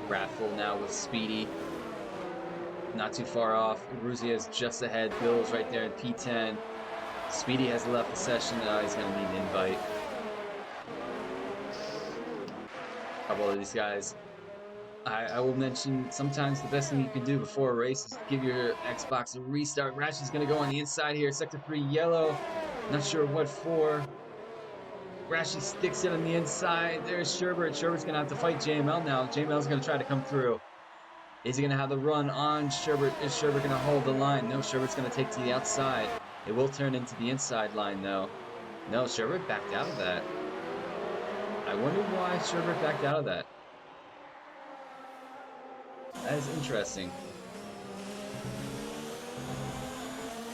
Wrathful now with Speedy. Not too far off. Ruzia is just ahead. Bill's right there in P10. Speedy has left the session. He's going to need an invite. A couple of these guys. I will mention sometimes the best thing you can do before a race is give your Xbox a restart. Rashi's going to go on the inside here. Sector 3 yellow. Not sure what for. Rashi sticks it on the inside. There's Sherbert. Sherbert's going to have to fight JML now. JML's going to try to come through. Is he going to have the run on Sherbert? Is Sherbert going to hold the line? No, Sherbert's going to take to the outside. It will turn into the inside line, though. No, Sherbert backed out of that. I wonder why Sherbert backed out of that. That is interesting.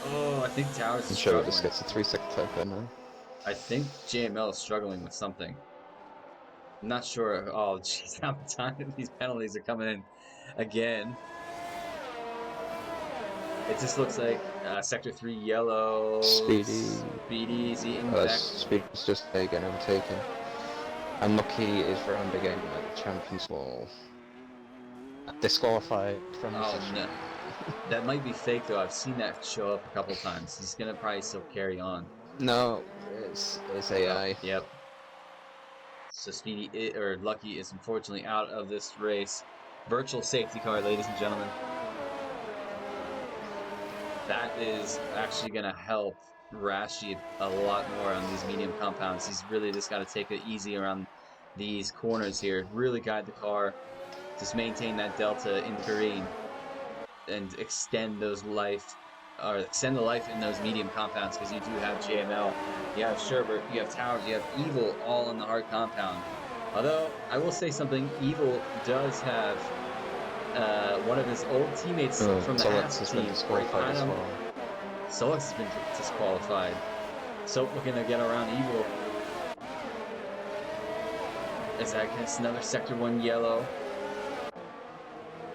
Oh, I think Towers is struggling.
Sherbert just gets a 3-second time now.
I think JML is struggling with something. I'm not sure. Oh, jeez, how the time these penalties are coming in again. It just looks like Sector 3 yellow. Speedy's eating back.
Speedy's just again overtaken. And Lucky is round again at the Champions Wall. Disqualified from the session.
No. That might be fake though. I've seen that show up a couple times. He's gonna probably still carry on.
No, it's AI.
Yep. So Speedy or Lucky is unfortunately out of this race. Virtual safety car, ladies and gentlemen. That is actually gonna help Rashi a lot more on these medium compounds. He's really just got to take it easy around these corners here. Really guide the car. Just maintain that delta in green and extend those life, or extend the life in those medium compounds, because you do have JML, you have Sherbert, you have Towers, you have Evil all in the hard compound. Although I will say something, Evil does have one of his old teammates from the Asp team right behind him. Solix has been disqualified. So looking to get around Evil. Is that against another Sector 1 yellow?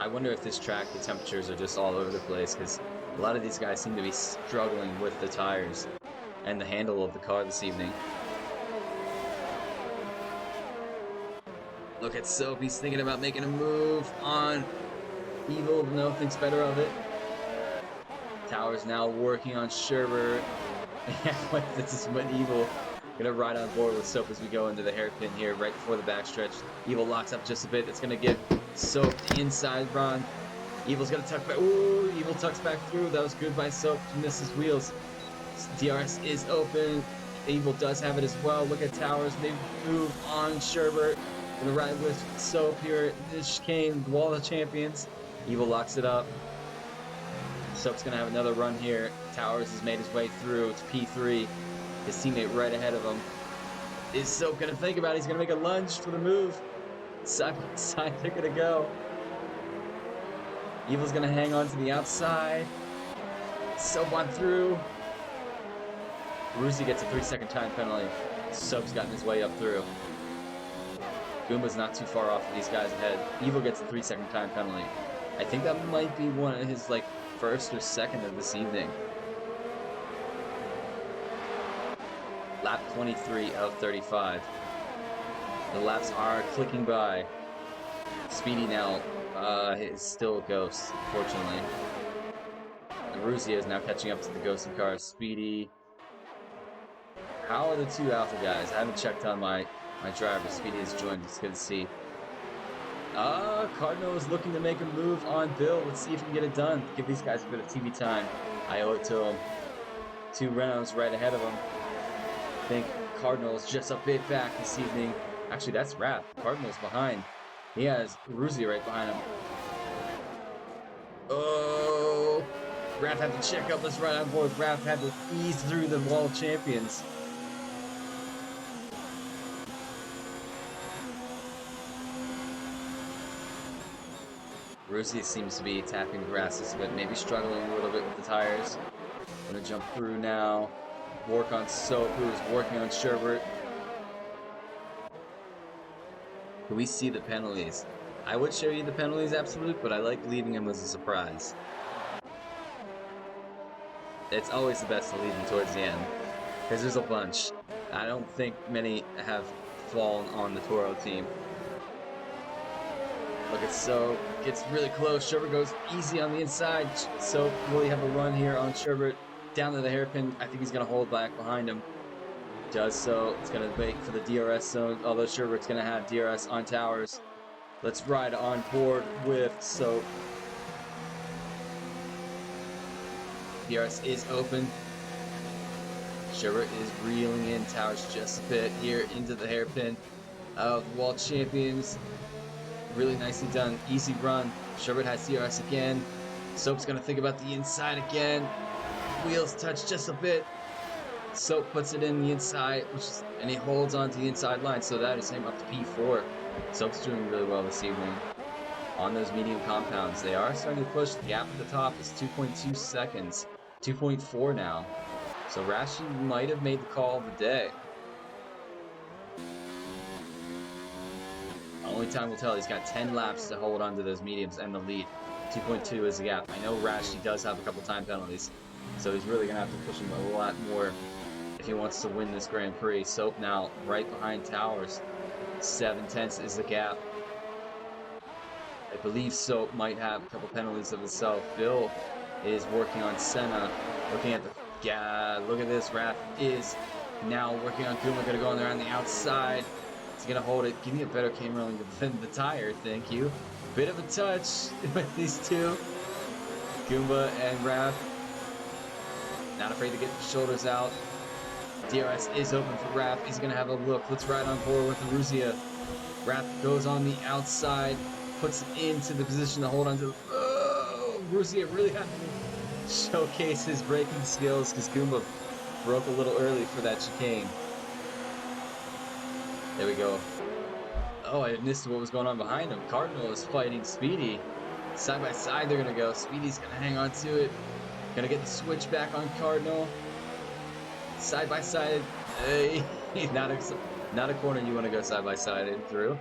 I wonder if this track, the temperatures are just all over the place, because a lot of these guys seem to be struggling with the tires and the handle of the car this evening. Look at Soap, he's thinking about making a move on Evil. No, thinks better of it. Towers now working on Sherbert. This is when Evil gonna ride on board with Soap as we go into the hairpin here right before the backstretch. Evil locks up just a bit. It's gonna give Soap the inside run. Evil's gonna tuck back. Ooh, Evil tucks back through. That was good by Soap to miss his wheels. DRS is open. Evil does have it as well. Look at Towers. They move on Sherbert. Gonna ride with Soap here. This chicane, Wall of Champions. Evil locks it up. Soap's gonna have another run here. Towers has made his way through. It's P3. His teammate right ahead of him. Is Soap gonna think about it? He's gonna make a lunge for the move. Side by side, they're gonna go. Evil's gonna hang on to the outside. Soap on through. Rusi gets a 3-second time penalty. Soap's gotten his way up through. Goomba's not too far off of these guys ahead. Evil gets a 3-second time penalty. I think that might be one of his first or second of this evening. Lap 23 of 35. The laps are clicking by. Speedy now is still a ghost, fortunately. And Ruzia is now catching up to the ghosted cars. Speedy. How are the two Alpha guys? I haven't checked on my driver. Speedy has joined. It's good to see. Cardinal is looking to make a move on Bill. Let's see if he can get it done. Give these guys a bit of TV time. I owe it to him. 2 rounds right ahead of him. I think Cardinal is just a bit back this evening. Actually, that's Raph. Cardinal's behind. He has Ruzi right behind him. Oh! Raph had to check up. Let's ride on board. Raph had to ease through the Wall of Champions. Rusi seems to be tapping the grass a bit, maybe struggling a little bit with the tires. Gonna jump through now. Work on Soap, who is working on Sherbert. Can we see the penalties? I would show you the penalties, Absolute, but I like leaving them as a surprise. It's always the best to leave them towards the end, because there's a bunch. I don't think many have fallen on the Toro team. Look at Soap, gets really close. Sherbert goes easy on the inside. Soap really have a run here on Sherbert. Down to the hairpin. I think he's going to hold back behind him. Does so. It's going to wait for the DRS zone, although Sherbert's going to have DRS on Towers. Let's ride on board with Soap. DRS is open. Sherbert is reeling in Towers just a bit here into the hairpin of the Wall Champions. Really nicely done. Easy run. Sherbert has DRS again. Soap's going to think about the inside again. Wheels touch just a bit. Soap puts it in the inside, and he holds on to the inside line, so that is him up to P4. Soap's doing really well this evening. On those medium compounds, they are starting to push. The gap at the top is 2.2 seconds. 2.4 now. So Rashi might have made the call of the day. Only time will tell. He's got 10 laps to hold on to those mediums and the lead. 2.2 is the gap. I know Rashi does have a couple time penalties, so he's really going to have to push him a lot more if he wants to win this Grand Prix. Soap now right behind Towers. 7/10 is the gap. I believe Soap might have a couple penalties of himself. Bill is working on Senna. Looking at the... Yeah, look at this. Raph is now working on Kuma. Going to go on there on the outside. He's going to hold it. Give me a better camera angle than the tire, thank you. Bit of a touch with these two. Goomba and Raph. Not afraid to get the shoulders out. DRS is open for Raph. He's going to have a look. Let's ride on board with the Ruzia. Raph goes on the outside. Puts it into the position to hold on to. Oh, Ruzia really had to showcase his braking skills because Goomba broke a little early for that chicane. There we go. Oh, I missed what was going on behind him. Cardinal is fighting Speedy. Side by side they're going to go. Speedy's going to hang on to it. Going to get the switch back on Cardinal. Side by side. Hey, not a corner you want to go side by side in through.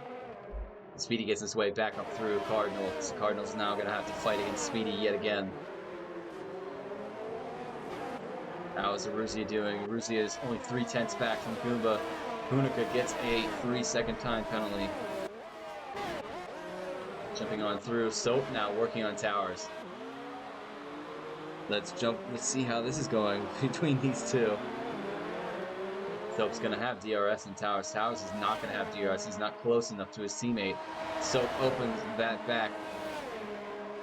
Speedy gets his way back up through Cardinal. So Cardinal's now going to have to fight against Speedy yet again. How is Aruzia doing? Aruzia is only 3/10 back from Goomba. Hunica gets a 3-second time penalty. Jumping on through. Soap now working on towers. Let's see how this is going between these two. Soap's going to have DRS on Towers. Towers is not going to have DRS. He's not close enough to his teammate. Soap opens that back.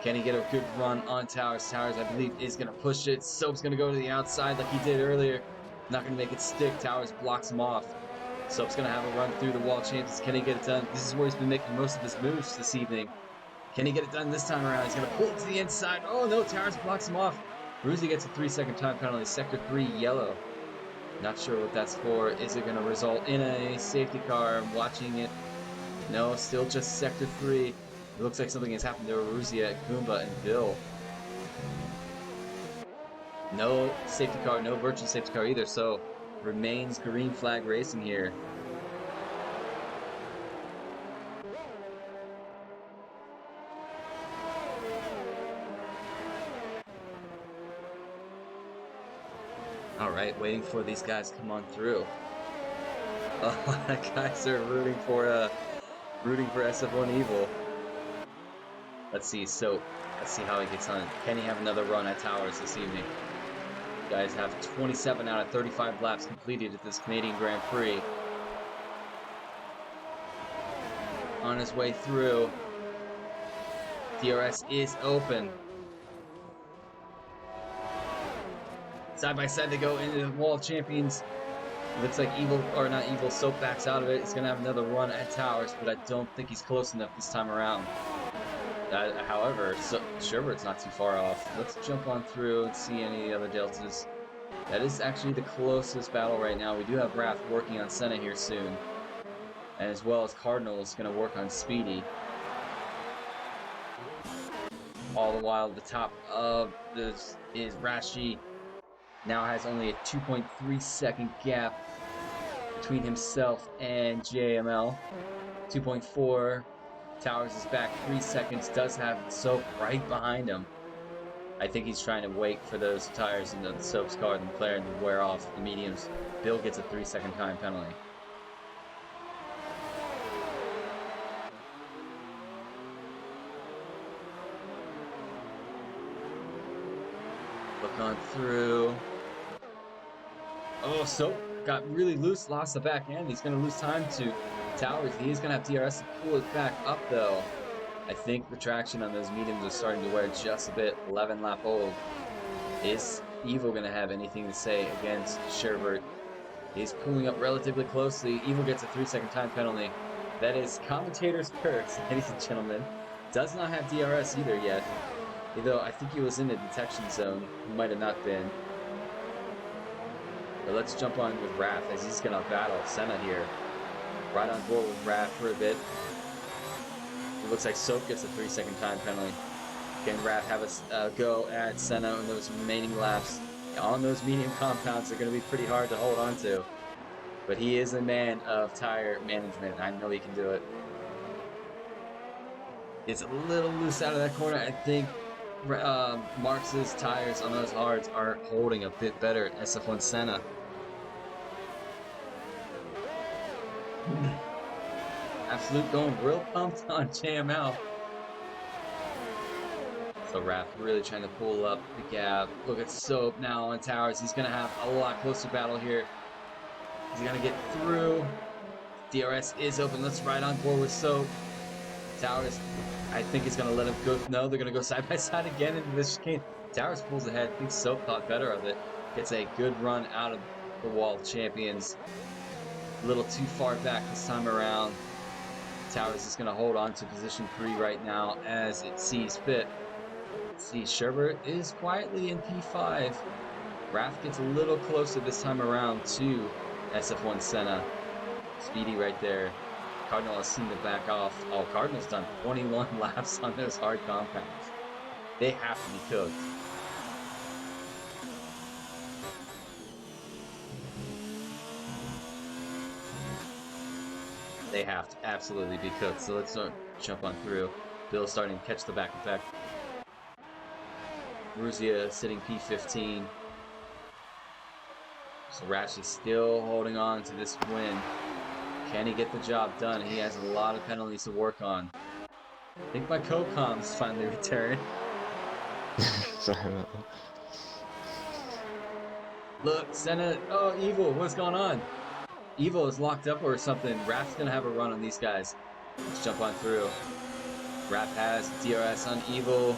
Can he get a good run on Towers? Towers, I believe, is going to push it. Soap's going to go to the outside like he did earlier. Not going to make it stick. Towers blocks him off. Soap's going to have a run through the wall champions. Can he get it done? This is where he's been making most of his moves this evening. Can he get it done this time around? He's going to pull it to the inside. Oh, no. Towers blocks him off. Ruzi gets a 3-second time penalty. Sector 3, yellow. Not sure what that's for. Is it going to result in a safety car? I'm watching it. No, still just Sector 3. It looks like something has happened to Aruzia, Goomba, and Bill. No safety car, no virtual safety car either, so remains green flag racing here. Alright, waiting for these guys to come on through. A lot of guys are rooting for SF1 Evil. Let's see, so let's see how he gets on. Can he have another run at Towers this evening? You guys have 27 out of 35 laps completed at this Canadian Grand Prix. On his way through. DRS is open. Side by side they go into the Wall of Champions. Looks like Soap backs out of it. He's going to have another run at Towers, but I don't think he's close enough this time around. However, Sherbert's not too far off. Let's jump on through and see any other deltas. That is actually the closest battle right now. We do have Wrath working on Senna here soon. And as well as Cardinal is going to work on Speedy. All the while, the top of this is Rashi. Now has only a 2.3 second gap between himself and JML. 2.4. Towers is back 3 seconds. Does have Soap right behind him. I think he's trying to wait for those tires in the Soap's car and McLaren to wear off the mediums. Bill gets a 3-second time penalty. Look on through. Oh, Soap got really loose, lost the back end. He's going to lose time to Towers. He is going to have DRS to pull it back up, though. I think the traction on those mediums is starting to wear just a bit. 11 lap old. Is Evil going to have anything to say against Sherbert? He's pulling up relatively closely. Evil gets a 3-second time penalty. That is commentator's curse, ladies and gentlemen. Does not have DRS either yet. Though I think he was in the detection zone. He might have not been. But let's jump on with Wrath as he's going to battle Senna here. Right on board with Wrath for a bit. It looks like Soap gets a 3-second time penalty. Can Wrath have a go at Senna in those remaining laps? On those medium compounds, they're going to be pretty hard to hold on to. But he is a man of tire management. I know he can do it. It's a little loose out of that corner. I think Marx's tires on those hards are holding a bit better at SF1 Senna. Absolute going real pumped on JML. So Raph really trying to pull up the gap. Look at Soap now on Towers. He's going to have a lot closer battle here. He's going to get through. DRS is open. Let's ride on board with Soap. Towers, I think he's going to let him go. No, they're going to go side by side again into this chicane. Towers pulls ahead. I think Soap thought better of it. Gets a good run out of the Wall of Champions. A little too far back this time around. Towers is going to hold on to position 3 right now as it sees fit. See, Sherbert is quietly in P5. Raph gets a little closer this time around to SF1 Senna. Speedy right there. Cardinal has seen to back off. Oh, Cardinal's done 21 laps on those hard compounds. They have to be cooked. They have to absolutely be cooked. So let's jump on through. Bill starting to catch the back effect. Ruzia sitting P15. So Rashi still holding on to this win. Can he get the job done? He has a lot of penalties to work on. I think my co-com's finally returned.
Sorry about that.
Look, Senna. Oh, Evil, what's going on? Evil is locked up or something. Raph's gonna have a run on these guys. Let's jump on through. Raph has DRS on Evil.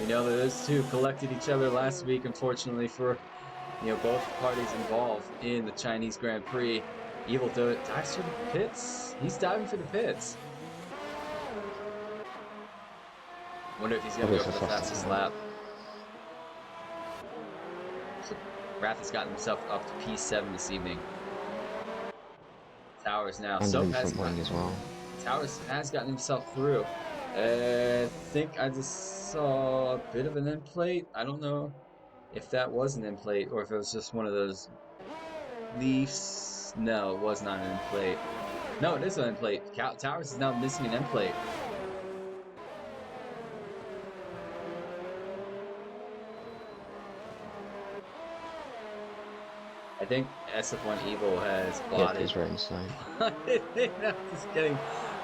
We know that those two collected each other last week, unfortunately, for both parties involved in the Chinese Grand Prix. Evil dives for the pits. He's diving for the pits. Wonder if he's gonna
Probably
go
for
for the fastest lap. So Raph has gotten himself up to P7 this evening. Towers now.
And
Soap
in
has
front line as well.
Towers has gotten himself through. I think I just saw a bit of an end plate. I don't know if that was an end plate or if it was just one of those leafs. No, it was not an end plate. No, it is an end plate. Towers is now missing an end plate. I think SF1 Evil has
Yep, he's right inside.
I'm just getting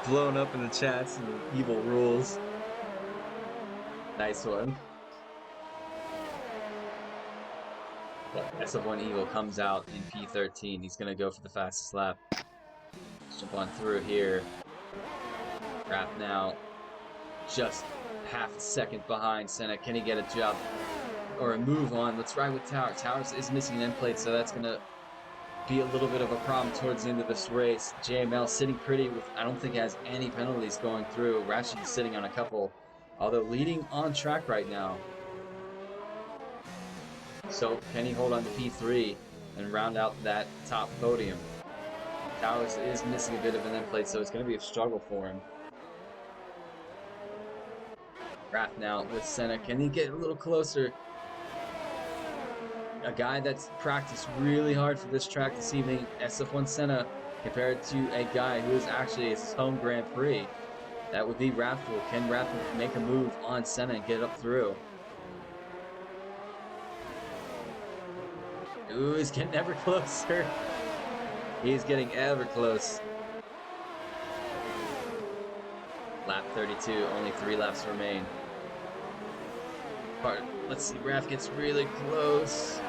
blown up in the chats and the Evil rules. Nice one. But SF1 Evil comes out in P13. He's going to go for the fastest lap. Let's jump on through here. Raph now just half a second behind Senna. Can he get a job or a move on? Let's ride with Towers. Towers is missing an end plate, so that's going to be a little bit of a problem towards the end of this race. JML sitting pretty with, I don't think has any penalties going through. Rashi sitting on a couple, although leading on track right now. So can he hold on to P3 and round out that top podium? Towers is missing a bit of an end plate, so it's going to be a struggle for him. Raph now with Senna. Can he get a little closer? A guy that's practiced really hard for this track this evening, SF1 Senna, compared to a guy who is actually his home Grand Prix. That would be Raphel. Can Raphel make a move on Senna and get it up through? Ooh, he's getting ever closer. He's getting ever close. Lap 32, only 3 laps remain. Let's see, Raph gets really close.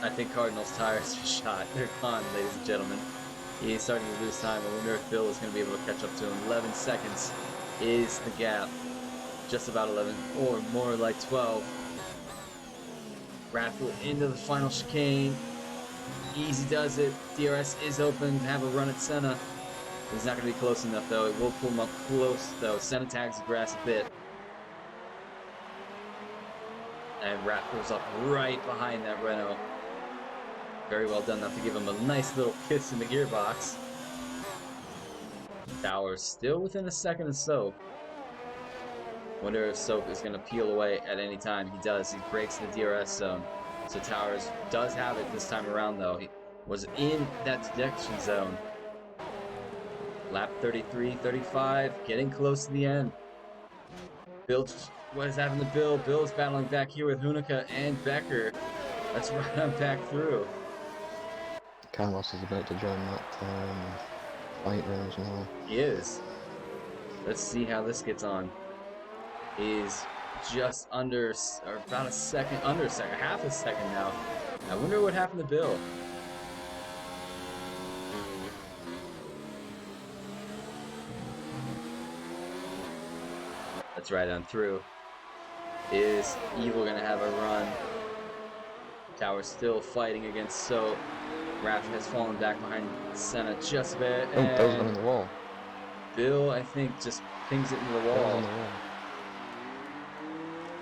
I think Cardinals' tires are shot. They're gone, ladies and gentlemen. He's starting to lose time. I wonder if Bill is going to be able to catch up to him. 11 seconds is the gap. Just about 11, or more like 12. Raffle into the final chicane. Easy does it. DRS is open to have a run at Senna. He's not going to be close enough, though. It will pull him up close, though. Senna tags the grass a bit. And Raph goes up right behind that Renault. Very well done, enough to give him a nice little kiss in the gearbox. Towers still within a second of Soap. Wonder if Soap is going to peel away at any time. He does. He breaks the DRS zone. So Towers does have it this time around, though. He was in that detection zone. Lap 33, 35, getting close to the end. Bill, what is happening to Bill? Bill's battling back here with Hunica and Becker. Let's run on back through.
Carlos is about to join that fight there as well.
He is. Let's see how this gets on. He's just under, or about a second, under a second, half a second now. I wonder what happened to Bill. Let's ride on through. Is Evil gonna have a run? Tower's still fighting against Soap. Raph has fallen back behind Senna just a bit.
Oh, Bill's going in the wall.
Bill, I think, just pings it into the wall.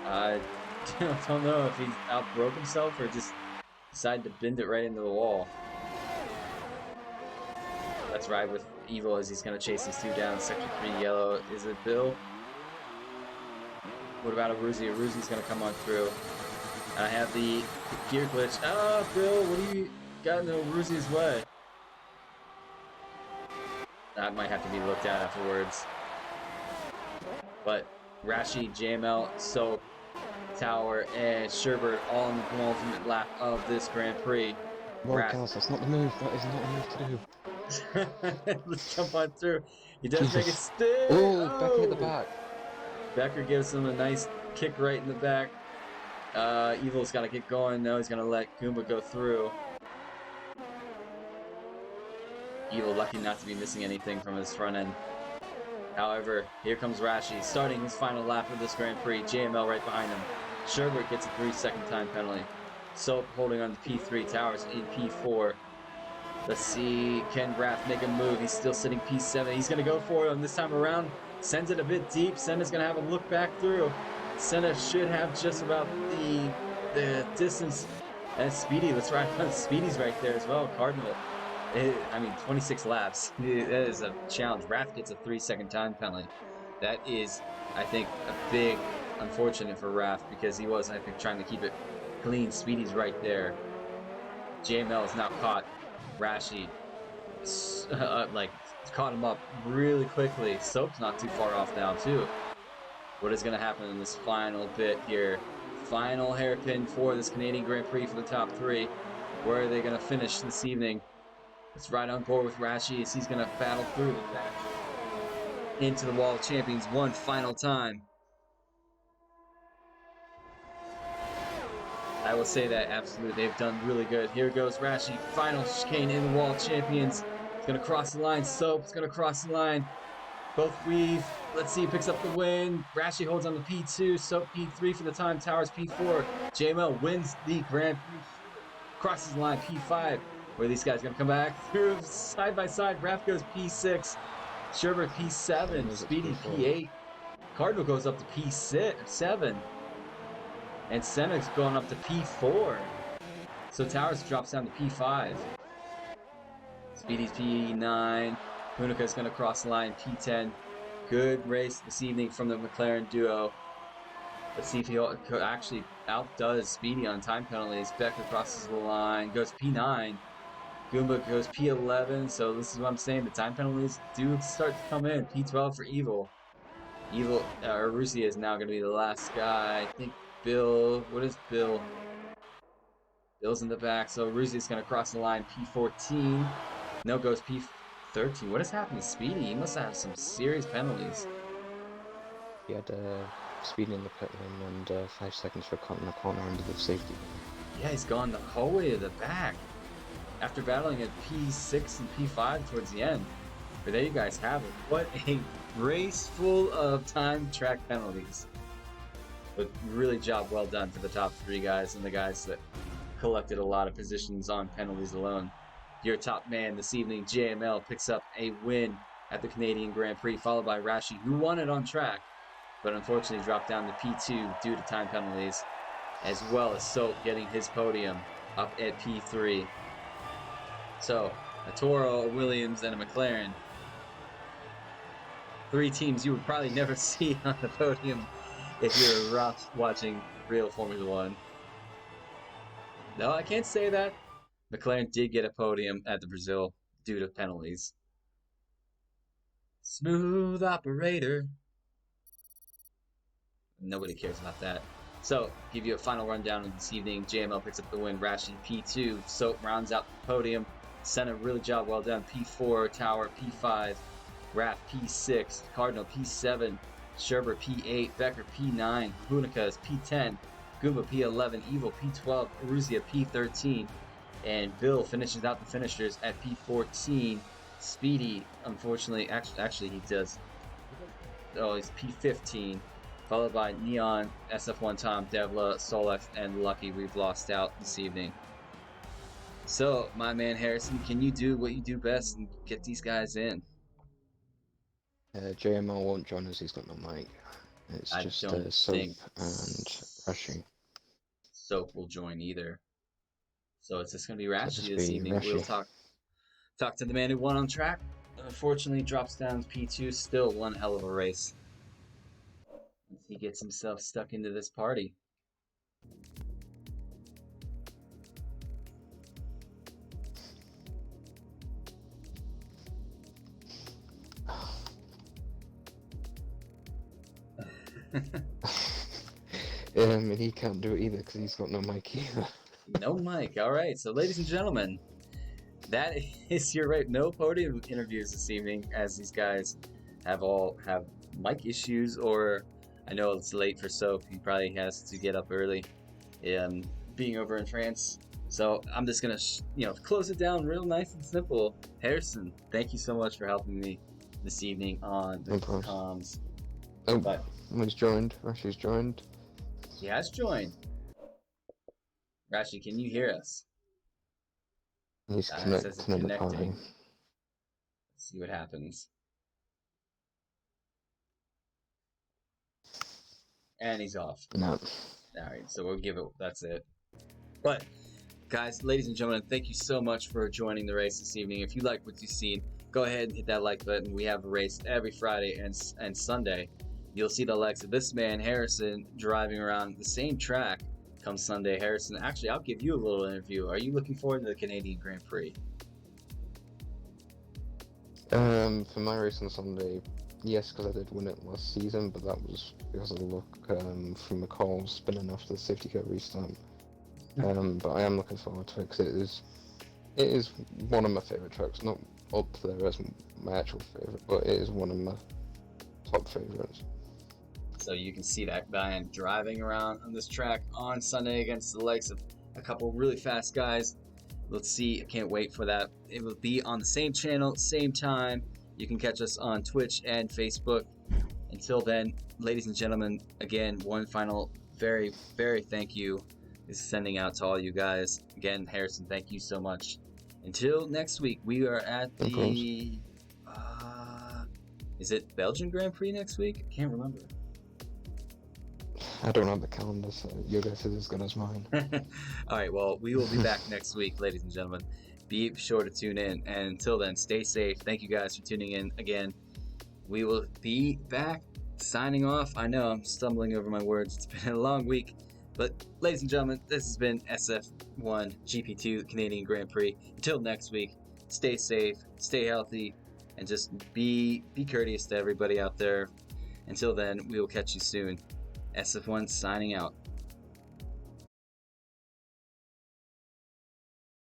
I don't know if he outbroke himself or just decided to bend it right into the wall. Let's ride with Evil as he's going to chase these two down. Sector 3 yellow. Is it Bill? What about Aruzi? Aruzi's going to come on through. I have the gear glitch. Ah, Bill, what do you got in Aruzi's way? That might have to be looked at afterwards. But Rashi, JML, Soap, Tower, and Sherbert all in the penultimate lap of this Grand Prix.
Whoa, Kels, that's not the move. That is not a move to do.
Let's jump on through. He does make a
Jesus.
stick.
Oh, Becker hit the
Oh!
back.
Becker gives him a nice kick right in the back. Evil's got to get going. No, he's going to let Goomba go through. Evil lucky not to be missing anything from his front end. However, here comes Rashi, starting his final lap of this Grand Prix. JML right behind him. Sherbert gets a 3-second time penalty. Soap holding on to P3. Towers in P4. Let's see, can Raph make a move? He's still sitting P7. He's going to go for it this time around. Sends it a bit deep. Senna's going to have a look back through. Senna should have just about the distance. And Speedy, let's ride on. Speedy's right there as well. Cardinal. 26 laps. That is a challenge. Raph gets a 3-second time penalty. That is, I think, a big unfortunate for Raph because he was, I think, trying to keep it clean. Speedy's right there. JML is now caught. Rashi, caught him up really quickly. Soap's not too far off now, too. What is going to happen in this final bit here? Final hairpin for this Canadian Grand Prix for the top three. Where are they going to finish this evening? Let's ride on board with Rashi as he's going to battle through the match into the Wall of Champions one final time. I will say that absolutely they've done really good. Here goes Rashi, final chicane in the Wall of Champions. It's gonna cross the line. Soap's gonna cross the line. Both weave. Let's see, picks up the win. Rashi holds on to P2. Soap P3 for the time. Towers P4. JML wins the Grand Prix. Crosses the line P5. Where are these guys gonna come back through side by side? Raph goes P6. Sherbert P7. Speedy P8. Cardinal goes up to P7. And Senna's going up to P4. So Towers drops down to P5. Speedy's P9. Hunika's going to cross the line, P10. Good race this evening from the McLaren duo. Let's see if he actually outdoes Speedy on time penalties. Becker crosses the line, goes P9. Goomba goes P11. So this is what I'm saying. The time penalties do start to come in. P12 for Evil. Rusia is now going to be the last guy. I think Bill, what is Bill? Bill's in the back, so Ruzi's going to cross the line, P14. No, goes P13. What has happened to Speedy? He must have some serious penalties.
He had Speedy in the pit lane and 5 seconds for cutting the corner under the safety.
Yeah, he's gone the whole way to the back after battling at P6 and P5 towards the end. But there you guys have it. What a race full of time track penalties. But really job well done for the top three guys and the guys that collected a lot of positions on penalties alone. Your top man this evening, JML, picks up a win at the Canadian Grand Prix, followed by Rashi, who won it on track, but unfortunately dropped down to P2 due to time penalties, as well as Soap getting his podium up at P3. So, a Toro, a Williams, and a McLaren. 3 teams you would probably never see on the podium if you're watching real Formula One. No, I can't say that. McLaren did get a podium at the Brazil due to penalties. Smooth operator. Nobody cares about that. So, give you a final rundown of this evening. JML picks up the win. Rashi P2. Soap rounds out the podium. Senna, really job well done. P4. Tower P5. Raph P6. Cardinal P7. Sherbert P8, Becker P9, Hunica is P10, Goomba P11, Evil P12, Eruzia P13, and Bill finishes out the finishers at P14. Speedy, unfortunately, actually he does. Oh, he's P15, followed by Neon, SF1 Tom, Devla, Solex, and Lucky. We've lost out this evening. So, my man Harrison, can you do what you do best and get these guys in?
JML won't join us, he's got no mic. It's just Soap and Rashi.
Soap will join either. So it's just going to be Rashi this evening.
Rashi.
We'll talk to the man who won on track. Unfortunately, drops down to P2. Still one hell of a race. He gets himself stuck into this party.
And he can't do it either because he's got no mic either.
No mic. All right. So, ladies and gentlemen, that is your right. No podium interviews this evening, as these guys have mic issues, or I know it's late for Soap. He probably has to get up early, being over in France. So I'm just gonna, close it down real nice and simple. Harrison, thank you so much for helping me this evening on the
No problem.
comms.
Oh,
But
he's joined. Rashi's joined.
he has joined. Rashi, can you hear us?
He's
It says it's
connecting in the party.
connecting. Let's see what happens. And he's off.
No.
All right, so we'll give it. That's it. But guys, ladies and gentlemen, thank you so much for joining the race this evening. If you like what you've seen, go ahead and hit that like button. We have a race every Friday and Sunday. You'll see the likes of this man Harrison driving around the same track come Sunday. Harrison, actually, I'll give you a little interview. Are you looking forward to the Canadian Grand Prix?
For my race on Sunday, yes, because I did win it last season, but that was because of the luck from McCall spinning after the safety car restart. But I am looking forward to it because it is one of my favourite tracks. Not up there as my actual favourite, but it is one of my top favourites.
So you can see that guy driving around on this track on Sunday against the likes of a couple really fast guys. Let's see. I can't wait for that. It will be on the same channel, same time. You can catch us on Twitch and Facebook. Until then, ladies and gentlemen, again, one final very, very thank you is sending out to all you guys. Again, Harrison, thank you so much. Until next week, we are at the... is it Belgian Grand Prix next week? I can't remember.
I don't have the calendar, so your guess is as good as mine.
All right, well, we will be back next week, ladies and gentlemen. Be sure to tune in. And until then, stay safe. Thank you guys for tuning in again. We will be back signing off. I know I'm stumbling over my words. It's been a long week. But ladies and gentlemen, this has been SF1 GP2 Canadian Grand Prix. Until next week, stay safe, stay healthy, and just be courteous to everybody out there. Until then, we will catch you soon. SF1 signing out.